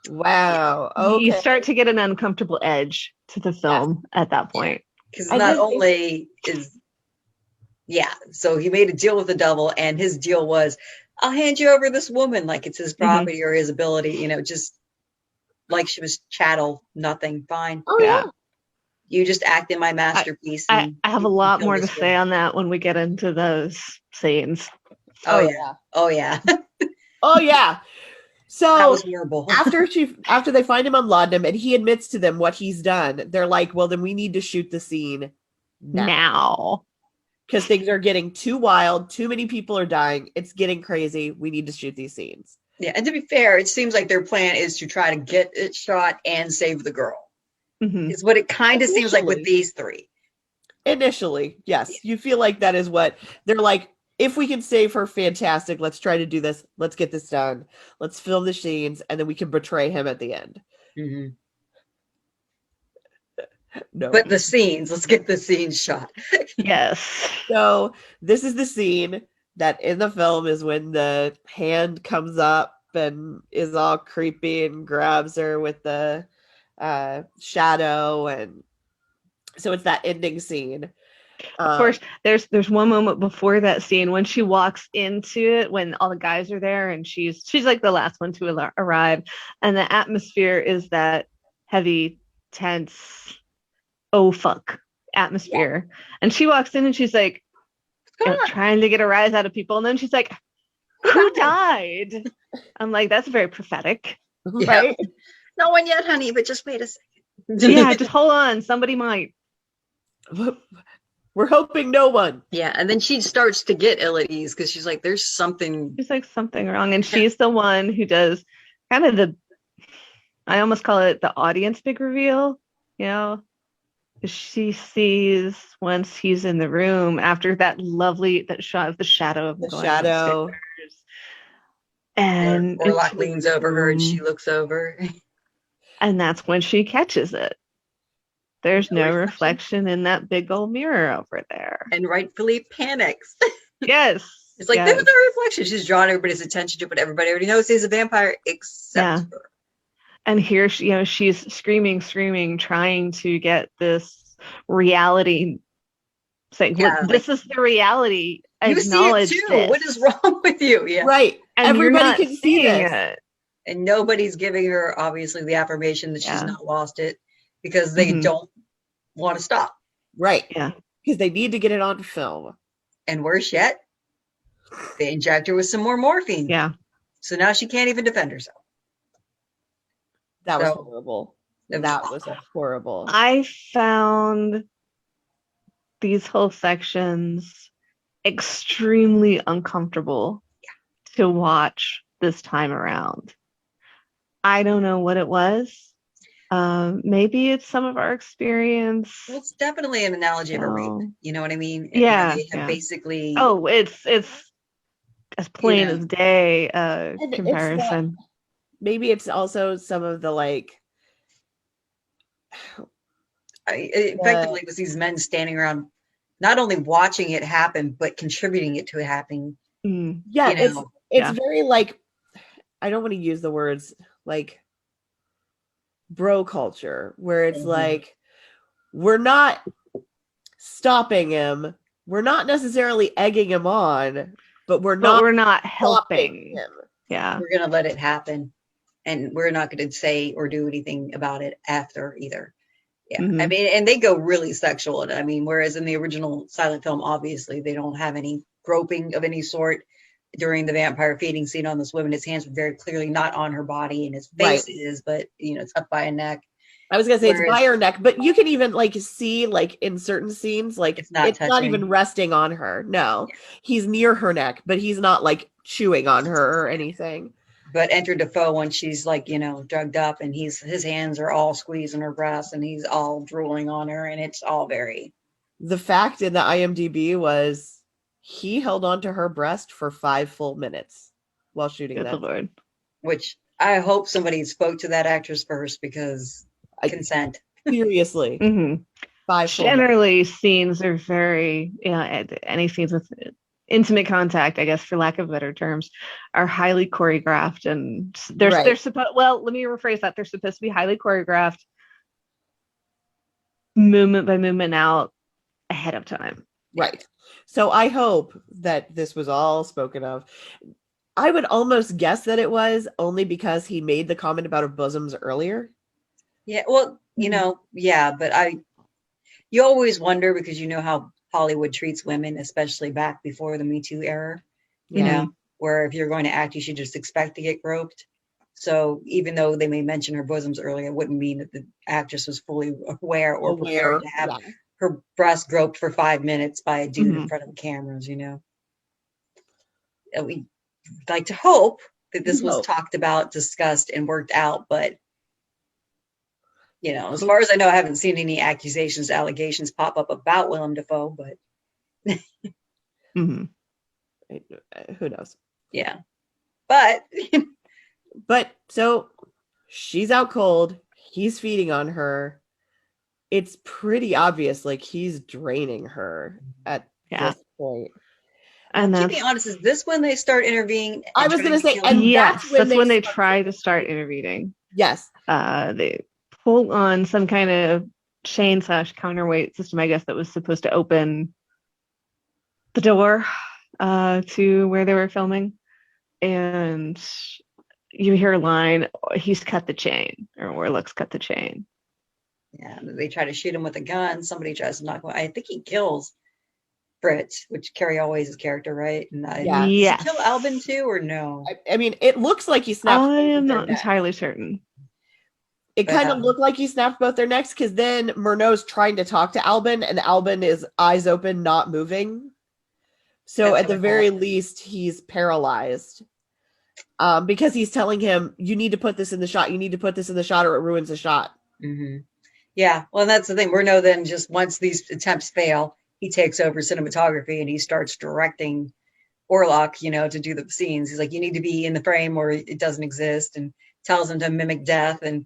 Wow. Okay. You start to get an uncomfortable edge to the film at that point. Because not only is... Yeah, so he made a deal with the devil, and his deal was, I'll hand you over this woman like it's his property or his ability, just like she was chattel, nothing, fine. Oh, yeah. You just act in my masterpiece. I have a lot more to say on that when we get into those scenes. Oh, yeah. Oh, yeah. Oh, yeah. So that was horrible. after they find him on laudanum and he admits to them what he's done, they're like, well, then we need to shoot the scene now. Because things are getting too wild. Too many people are dying. It's getting crazy. We need to shoot these scenes. Yeah, and to be fair, it seems like their plan is to try to get it shot and save the girl. Mm-hmm. Is what it kind of seems like with these three. Initially, yes. Yeah. You feel like that is what they're like. If we can save her, fantastic. Let's try to do this. Let's get this done. Let's film the scenes, and then we can betray him at the end. Mm-hmm. No. But the scenes, let's get the scenes shot. Yes. So this is the scene that in the film is when the hand comes up and is all creepy and grabs her with the shadow. And so it's that ending scene. Of course, there's one moment before that scene when she walks into it, when all the guys are there, and she's like the last one to arrive, and the atmosphere is that heavy, tense, oh fuck atmosphere. Yeah. And she walks in and she's like trying to get a rise out of people, and then she's like, who died? I'm like, that's very prophetic. Yeah. Right? No one yet, honey, but just wait a second. Yeah, just hold on, somebody might. We're hoping no one. Yeah, and then she starts to get ill at ease because she's like, there's something. She's like, something wrong. And she's the one who does kind of I almost call it the audience big reveal, She sees once he's in the room after that shot of the shadow of the shadow. And Orlok leans over her and she looks over. And that's when she catches it. There's no reflection in that big old mirror over there. And rightfully panics. Yes. It's like, there's no reflection. She's drawing everybody's attention to it, but everybody already knows he's a vampire except her. And here, she's screaming, trying to get this reality. Saying, look, this is the reality. You see it too. This. What is wrong with you? Yeah. Right. And everybody can see it. And nobody's giving her, obviously, the affirmation that she's not lost it because they don't want to stop. Right. Yeah. Because they need to get it on film. And worse yet, they inject her with some more morphine. Yeah. So now she can't even defend herself. That was horrible. That was horrible. I found these whole sections extremely uncomfortable to watch this time around. I don't know what it was. Maybe it's some of our experience. Well, it's definitely an analogy of a rape. So, You know what I mean? Where yeah, they have yeah. basically, Oh, it's as you plain know, as day And it's that comparison. maybe it's also some of the like it the effectively was these men standing around, not only watching it happen, but contributing it to it happening. Mm, yeah, You it's know, it's yeah. very like I don't want to use the words like bro culture where it's Mhm. like we're not stopping him. We're not necessarily egging him on, but we're But not we're not stopping helping. him. Yeah. We're going to let it happen. And we're not going to say or do anything about it after either. Yeah. I Hmm. mean, and they go really sexual. I mean, whereas in the original silent film, obviously, they don't have any groping of any sort during the vampire feeding scene on this woman. His hands were very clearly not on her body, and his Right. face is, but, it's up by a neck. I was gonna say it's by Whereas her neck, but you can even like see like in certain scenes, like it's not it's not even touching. resting on her. No, he's near her neck, but he's not like chewing on her or anything. But enter Defoe when she's like, drugged up, and his hands are all squeezing her breast, and he's all drooling on her, and it's all very, The fact in the IMDb was he held on to her breast for 5 full minutes while shooting Good that. Lord. which I hope somebody spoke to that actress first, because I, consent. seriously, Hmm. 5 full minutes. Generally, scenes are very, any scenes with intimate contact, I guess, for lack of better terms, are highly choreographed, and they're Right, supposed. Well, let me rephrase that. They're supposed to be highly choreographed, movement by movement out ahead of time. right. So I hope that this was all spoken of. I would almost guess that it was only because he made the comment about her bosoms earlier. Yeah, well, yeah, but you always wonder, because you know how Hollywood treats women, especially back before the Me Too era, Yeah. Hmm. where if you're going to act, you should just expect to get groped. So even though they may mention her bosoms earlier, it wouldn't mean that the actress was fully aware or prepared Aware. to have Yeah. her breast groped for 5 minutes by a dude in Hmm. front of the cameras. And we like to hope that this was No. talked about, discussed, and worked out, but as Hope. far as I know, I haven't seen any accusations, allegations pop up about Willem Dafoe, but Hmm. Who knows? yeah. But But so she's out cold. He's feeding on her. It's pretty obvious, like he's draining her at Yeah, this point. well, and to be that's honest, is this when they start intervening I and was trying gonna to say, kill and him? that's yes, when that's they when they start try to start intervening. intervening. Yes. They pull on some kind of chain/counterweight system, I guess, that was supposed to open the door to where they were filming, and you hear a line, "He's cut the chain," or "Warlock's cut the chain." Yeah, they try to shoot him with a gun. Somebody tries to knock him. I think he kills Fritz, which Carrie Always' character, right? And Yeah. does he Yes, kill Albin too, or no? I mean, it looks like he snaps I both of am their not necks. entirely certain. It But kind of looked like he snapped both their necks because then Murnau's trying to talk to Albin, and Albin is eyes open, not moving. So that's at what the I thought. very least, he's paralyzed. Because he's telling him, "You need to put this in the shot. You need to put this in the shot, or it ruins the shot." Hmm. Yeah, well, that's the thing. Murnau then, just once these attempts fail, he takes over cinematography and he starts directing Orlok, to do the scenes. He's like, you need to be in the frame or it doesn't exist, and tells him to mimic death. And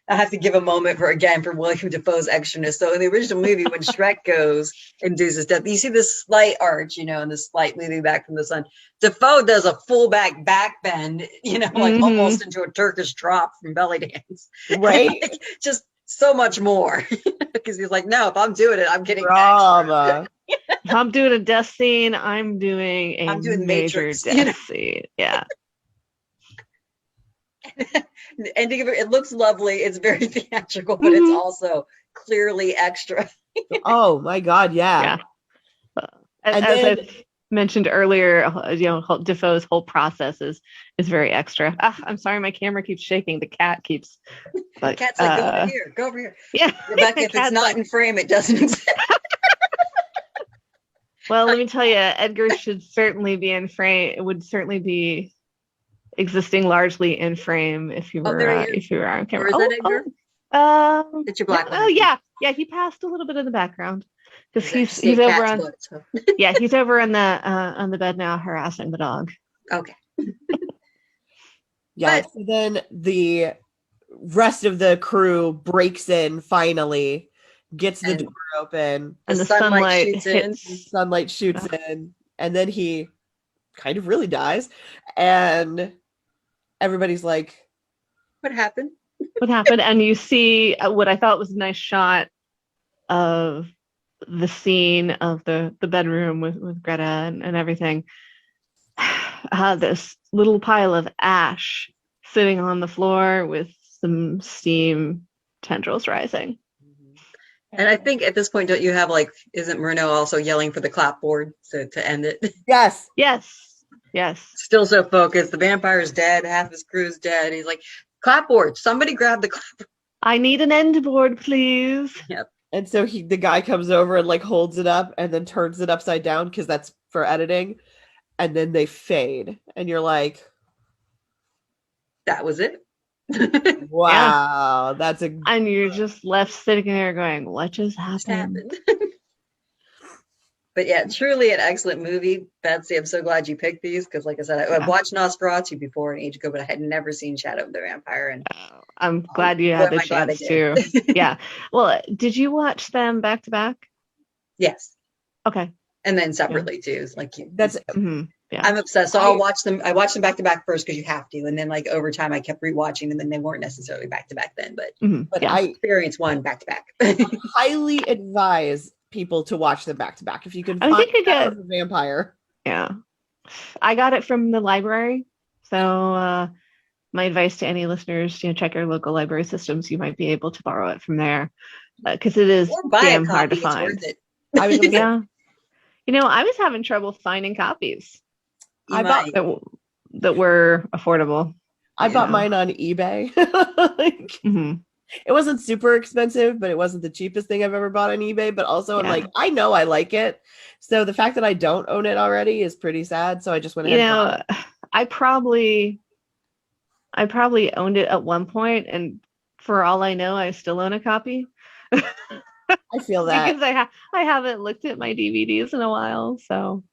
I have to give a moment for William Dafoe's extraness. So in the original movie, when Shrek goes and does his death, you see this slight arch, and this slight moving back from the sun. Defoe does a full back bend, like Hmm. almost into a Turkish drop from belly dance. Right? Like, just so much more. Because he's like, no, if I'm doing it, I'm getting extra. Drama. If I'm doing a death scene, I'm doing a I'm doing major Matrix, death scene. Yeah. And it looks lovely. It's very theatrical, but it's Hmm. also clearly extra. Oh my God, yeah. Yeah. And As then I mentioned earlier, Defoe's whole process is very extra. I'm sorry, my camera keeps shaking. The cat keeps like, Cat's like, go over here, go over here. yeah. Rebecca, if it's Cat's not like, in frame, it doesn't exist. well, let me tell you, Edgar should certainly be in frame. It would certainly be existing largely in frame. If you were there he is. if you were on camera. Or is that Edgar? It's your black one. Oh yeah, he passed a little bit in the background because he's Snake over cat's on butt, so. yeah, he's over on the bed now harassing the dog. Okay. Yeah. But- So then the rest of the crew breaks in finally, gets the And door open, And the sunlight shoots hits. sunlight shoots in, and then he kind of really dies. And everybody's like, what happened? What happened? And you see what I thought was a nice shot of the scene of the bedroom with Greta and everything. This little pile of ash sitting on the floor with some steam tendrils rising. And I think at this point, don't you have like, isn't Murnau also yelling for the clapboard to end it? yes. Yes. Still so focused. The vampire's dead. Half his crew's dead. He's like, clapboard. Somebody grab the clapboard. I need an end board, please. Yep. And so the guy comes over and like holds it up and then turns it upside down because that's for editing. And then they fade. And you're like, that was it. wow, that's a. And you're just left sitting there going, what just happened? But yeah, truly an excellent movie. Betsy, I'm so glad you picked these because, like I said, I've watched Nosferatu before in age ago, but I had never seen Shadow of the Vampire. And I'm glad you had the chance to. Yeah. Well, did you watch them back to back? Yes. Okay. And then separately too. It's like that's. Yeah. I'm obsessed. So I'll watch them. I watched them back to back first because you have to, and then like over time I kept rewatching them, and they weren't necessarily back to back then, but I experienced one back to back. highly advise people to watch them back to back if you can find a vampire. Yeah, I got it from the library. So my advice to any listeners, check your local library systems. You might be able to borrow it from there because it is damn hard to find. I was yeah. I was having trouble finding copies. I bought that were affordable. I bought mine on eBay. It wasn't super expensive, but it wasn't the cheapest thing I've ever bought on eBay. But also, I'm like, I know I like it. So the fact that I don't own it already is pretty sad. So I just went ahead. I probably owned it at one point, and for all I know, I still own a copy. I feel that because I haven't looked at my DVDs in a while, so.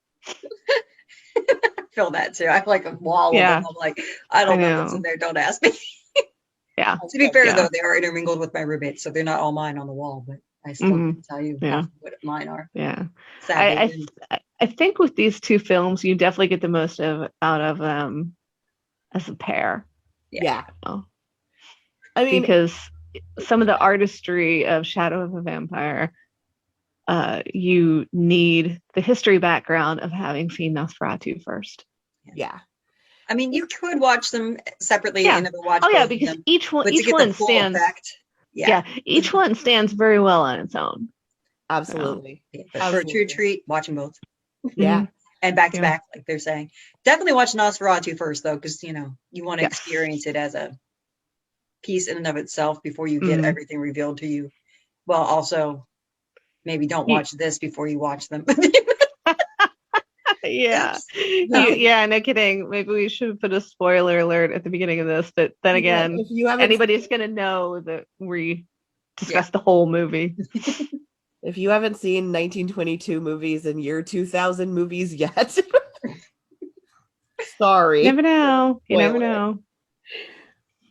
I feel that too. I have like a wall of them. I'm like, I don't know what's in there. Don't ask me. Yeah. To be fair, though, they are intermingled with my roommates, so they're not all mine on the wall, but I still can tell you what mine are. Yeah. I think with these two films, you definitely get the most out of them as a pair. Yeah. I mean, because some of the artistry of Shadow of a Vampire, you need the history background of having seen Nosferatu first. Yeah. I mean, you could watch them separately and never watch. Oh yeah, because each one stands. Each one stands very well on its own. Absolutely. But for a true treat, watch them both. Yeah. And back to back, like they're saying. Definitely watch Nosferatu first, though, because you want to experience it as a piece in and of itself before you get everything revealed to you. Well, also, maybe don't watch this before you watch them. Yeah. No kidding. Maybe we should put a spoiler alert at the beginning of this, but then again, if you anybody's going to know that we discussed the whole movie. If you haven't seen 1922 movies and year 2000 movies yet, sorry. You never know.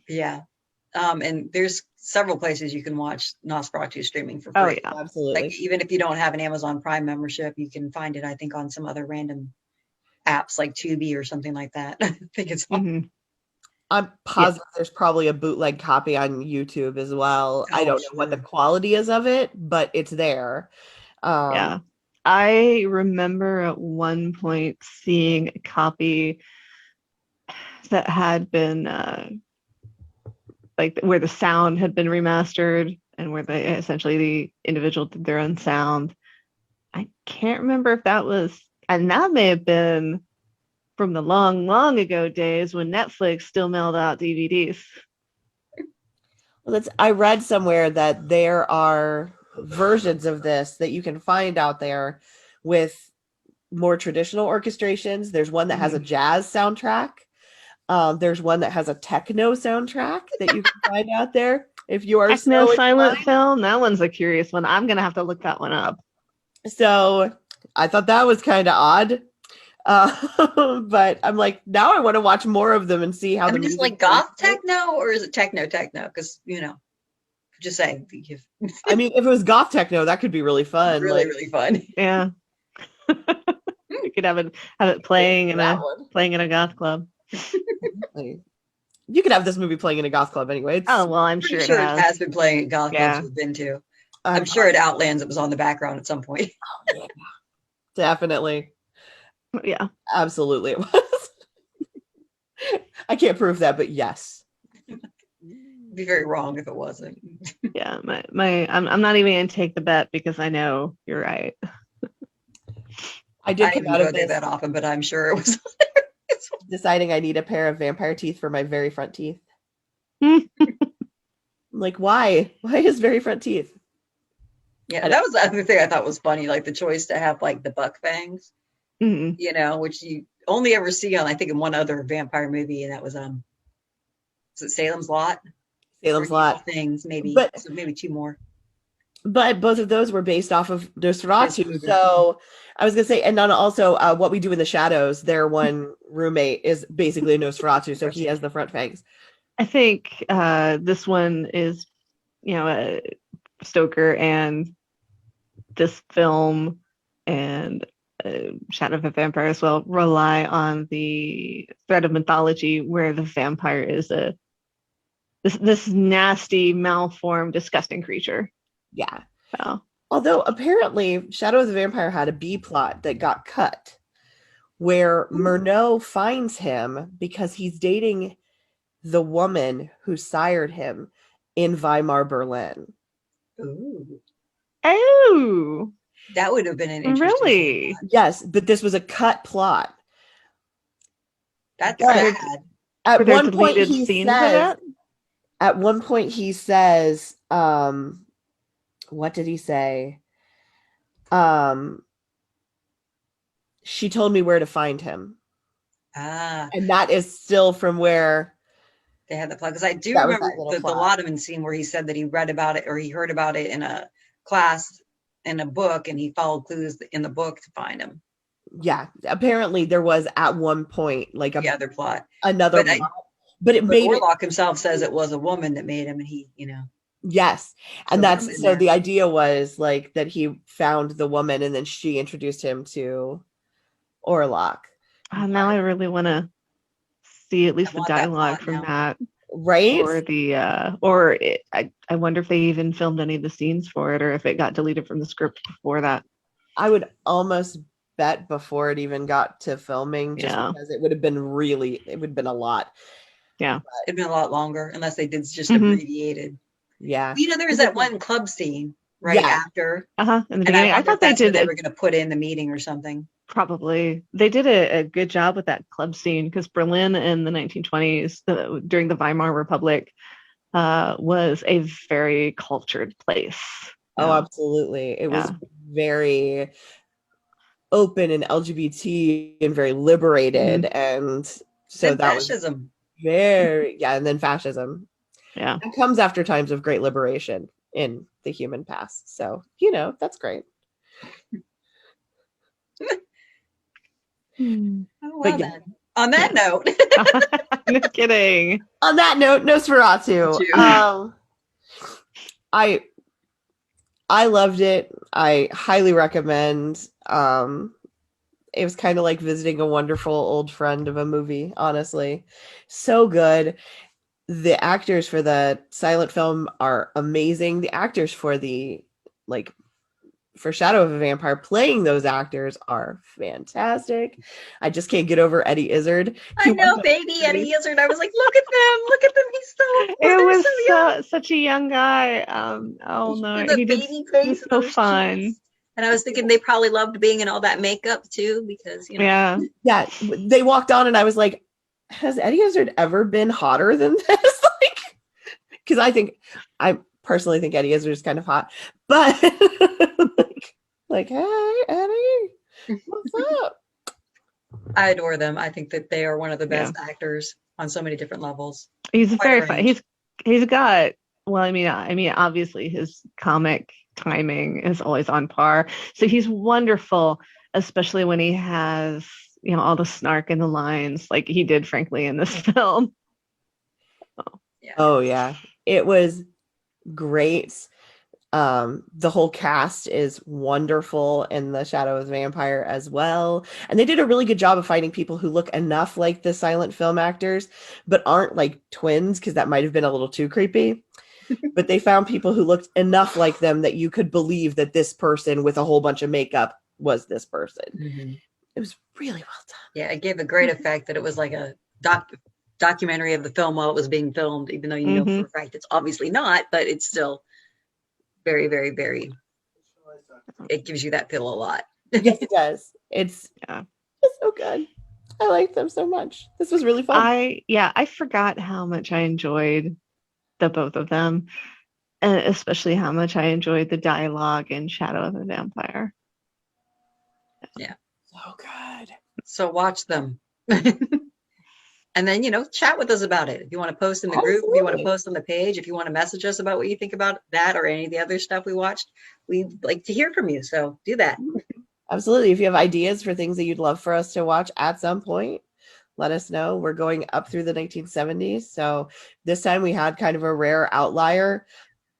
Yeah. And there's several places you can watch Nosferatu streaming for free. Oh, yeah, absolutely. Like, even if you don't have an Amazon Prime membership, you can find it, I think, on some other random apps like Tubi or something like that. I think it's I'm positive there's probably a bootleg copy on YouTube as well. I don't know what the quality is of it, but it's there. I remember at one point seeing a copy that had been like where the sound had been remastered and where they essentially the individual did their own sound. I can't remember if that was, and that may have been from the long, long ago days when Netflix still mailed out DVDs. Well, I read somewhere that there are versions of this that you can find out there with more traditional orchestrations. There's one that has a jazz soundtrack. There's one that has a techno soundtrack that you can find out there if you are Techno so silent inclined. film. That one's a curious one. I'm gonna have to look that one up. So I thought that was kind of odd. But I'm like, now I want to watch more of them and see how I the mean, is it music like plays goth out. techno or is it techno? Because, just saying, I mean, if it was goth techno, that could be really fun. really, Like, really fun. Yeah. You could have it playing in that a one. playing in a goth club. Like, you could have this movie playing in a goth club anyway. It's, Oh well, I'm Pretty sure it sure it has. has been playing at goth clubs Yeah. we've been to. I'm I'm sure at Outlands it was on the background at some point. yeah, definitely. Yeah. Absolutely it was. I can't prove that, but yes. It'd be very wrong if it wasn't. Yeah. I'm not even gonna take the bet because I know you're right. I did I come didn't out go of there this that often, but I'm sure it was. deciding I need a pair of vampire teeth for my very front teeth. Like, why? Why his very front teeth? Yeah, that was the other thing I thought was funny, like the choice to have like the buck fangs, Mhm. which you only ever see on, I think, in one other vampire movie, and that was it Salem's Lot? Salem's Or Evil Lot. Things, maybe. But So maybe two more. but both of those were based off of Nosferatu. Nosferatu. So I was gonna say, and then also What We Do in the Shadows, their one roommate is basically a Nosferatu, so he has the front fangs. I think this one is, Stoker and this film and Shadow of the Vampire as well rely on the thread of mythology where the vampire is this nasty, malformed, disgusting creature. Yeah. So, Although apparently Shadow of the Vampire had a B plot that got cut where Murnau finds him because he's dating the woman who sired him in Weimar, Berlin. Ooh, oh, that would have been an interesting really? plot. Yes, but this was a cut plot. That's But sad. at Were there one point deleted he scenes of says, that? at one point he says, what did he say? She told me where to find him. Ah, And that is still from where they had the plot. Because I do that was remember that little the plot. Laudeman scene where he said that he read about it or he heard about it in a class in a book, and he followed clues in the book to find him. Yeah, apparently there was at one point like The other plot. another But plot, but it made it. Orlok himself says it was a woman that made him, and he, Yes, and So that's in so there. the idea was like that he found the woman and then she introduced him to Orlok, Now I really want to see at least the want that dialogue plot from now. that, right? or I wonder if they even filmed any of the scenes for it, or if it got deleted from the script before that. I would almost bet before it even got to filming, just Yeah. because it would have been a lot. Yeah. It'd been a lot longer unless they did just Mhm. abbreviated. Yeah, There was that one club scene right Yeah. after, In the and I beginning, I wonder thought if that's they where did they were going to put in the meeting or something. probably they did a good job with that club scene, because Berlin in the 1920s, during the Weimar Republic, was a very cultured place. Oh, Yeah. absolutely. It was Yeah. very open and LGBT and very liberated, and so Then that was fascism. very and then fascism. Yeah. It comes after times of great liberation in the human past. So, that's great. Oh, well, But yeah. then. On that note, No kidding. On that note, Nosferatu. I loved it. I highly recommend. It was kind of like visiting a wonderful old friend of a movie, honestly. So good. The actors for the silent film are amazing. The actors for for Shadow of a Vampire playing those actors are fantastic. I just can't get over Eddie Izzard. I know, baby Eddie Izzard. I was like, look at them. He's so It was so young. such a young guy. Oh no, With the he baby face was and so those fun. cheeks. And I was thinking they probably loved being in all that makeup too, because Yeah. Yeah, they walked on and I was like, has Eddie Izzard ever been hotter than this? Because I personally think Eddie Izzard is kind of hot, but hey Eddie, what's up? I adore them. I think that they are one of the best actors on so many different levels. He's Quite a very fun. range. He's got, well, I mean, obviously his comic timing is always on par. So he's wonderful, especially when he has, you know, all the snark in the lines like he did, frankly, in this film. Yeah. Oh yeah, it was great. The whole cast is wonderful in The Shadow of the Vampire as well. And they did a really good job of finding people who look enough like the silent film actors, but aren't like twins, because that might have been a little too creepy. But they found people who looked enough like them that you could believe that this person with a whole bunch of makeup was this person. Mhm. It was really well done. Yeah, it gave a great effect that it was like a documentary of the film while it was being filmed, even though you know for a fact it's obviously not, but it's still very, very, very, it gives you that feel a lot. Yes, it does. It's Yeah. so good. I like them so much. This was really fun. I forgot how much I enjoyed the both of them, and especially how much I enjoyed the dialogue in Shadow of the Vampire. So good. So watch them. And then, chat with us about it. If you want to post in the group, if you want to Absolutely. post on the page, if you want to message us about what you think about that or any of the other stuff we watched, we'd like to hear from you. So do that. Absolutely. If you have ideas for things that you'd love for us to watch at some point, let us know. We're going up through the 1970s. So this time we had kind of a rare outlier,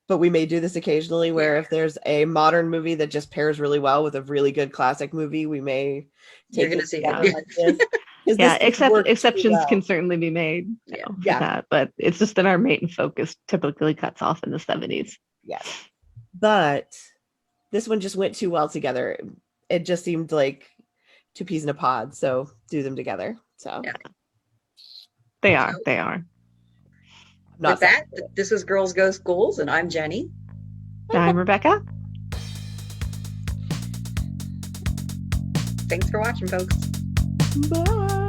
but we may do this occasionally where if there's a modern movie that just pairs really well with a really good classic movie, we may You're take going it to see together it. like this. 'Cause Yeah, this just works too exceptions well. can certainly be made, you know, for Yeah. that, but it's just that our main focus typically cuts off in the 70s. Yes. But this one just went too well together. It just seemed like two peas in a pod. So do them together. So Yeah. They are. I'm not With that, sad. this is Girls Go Schools, and I'm Jenny. I'm Rebecca. Thanks for watching, folks. Bye.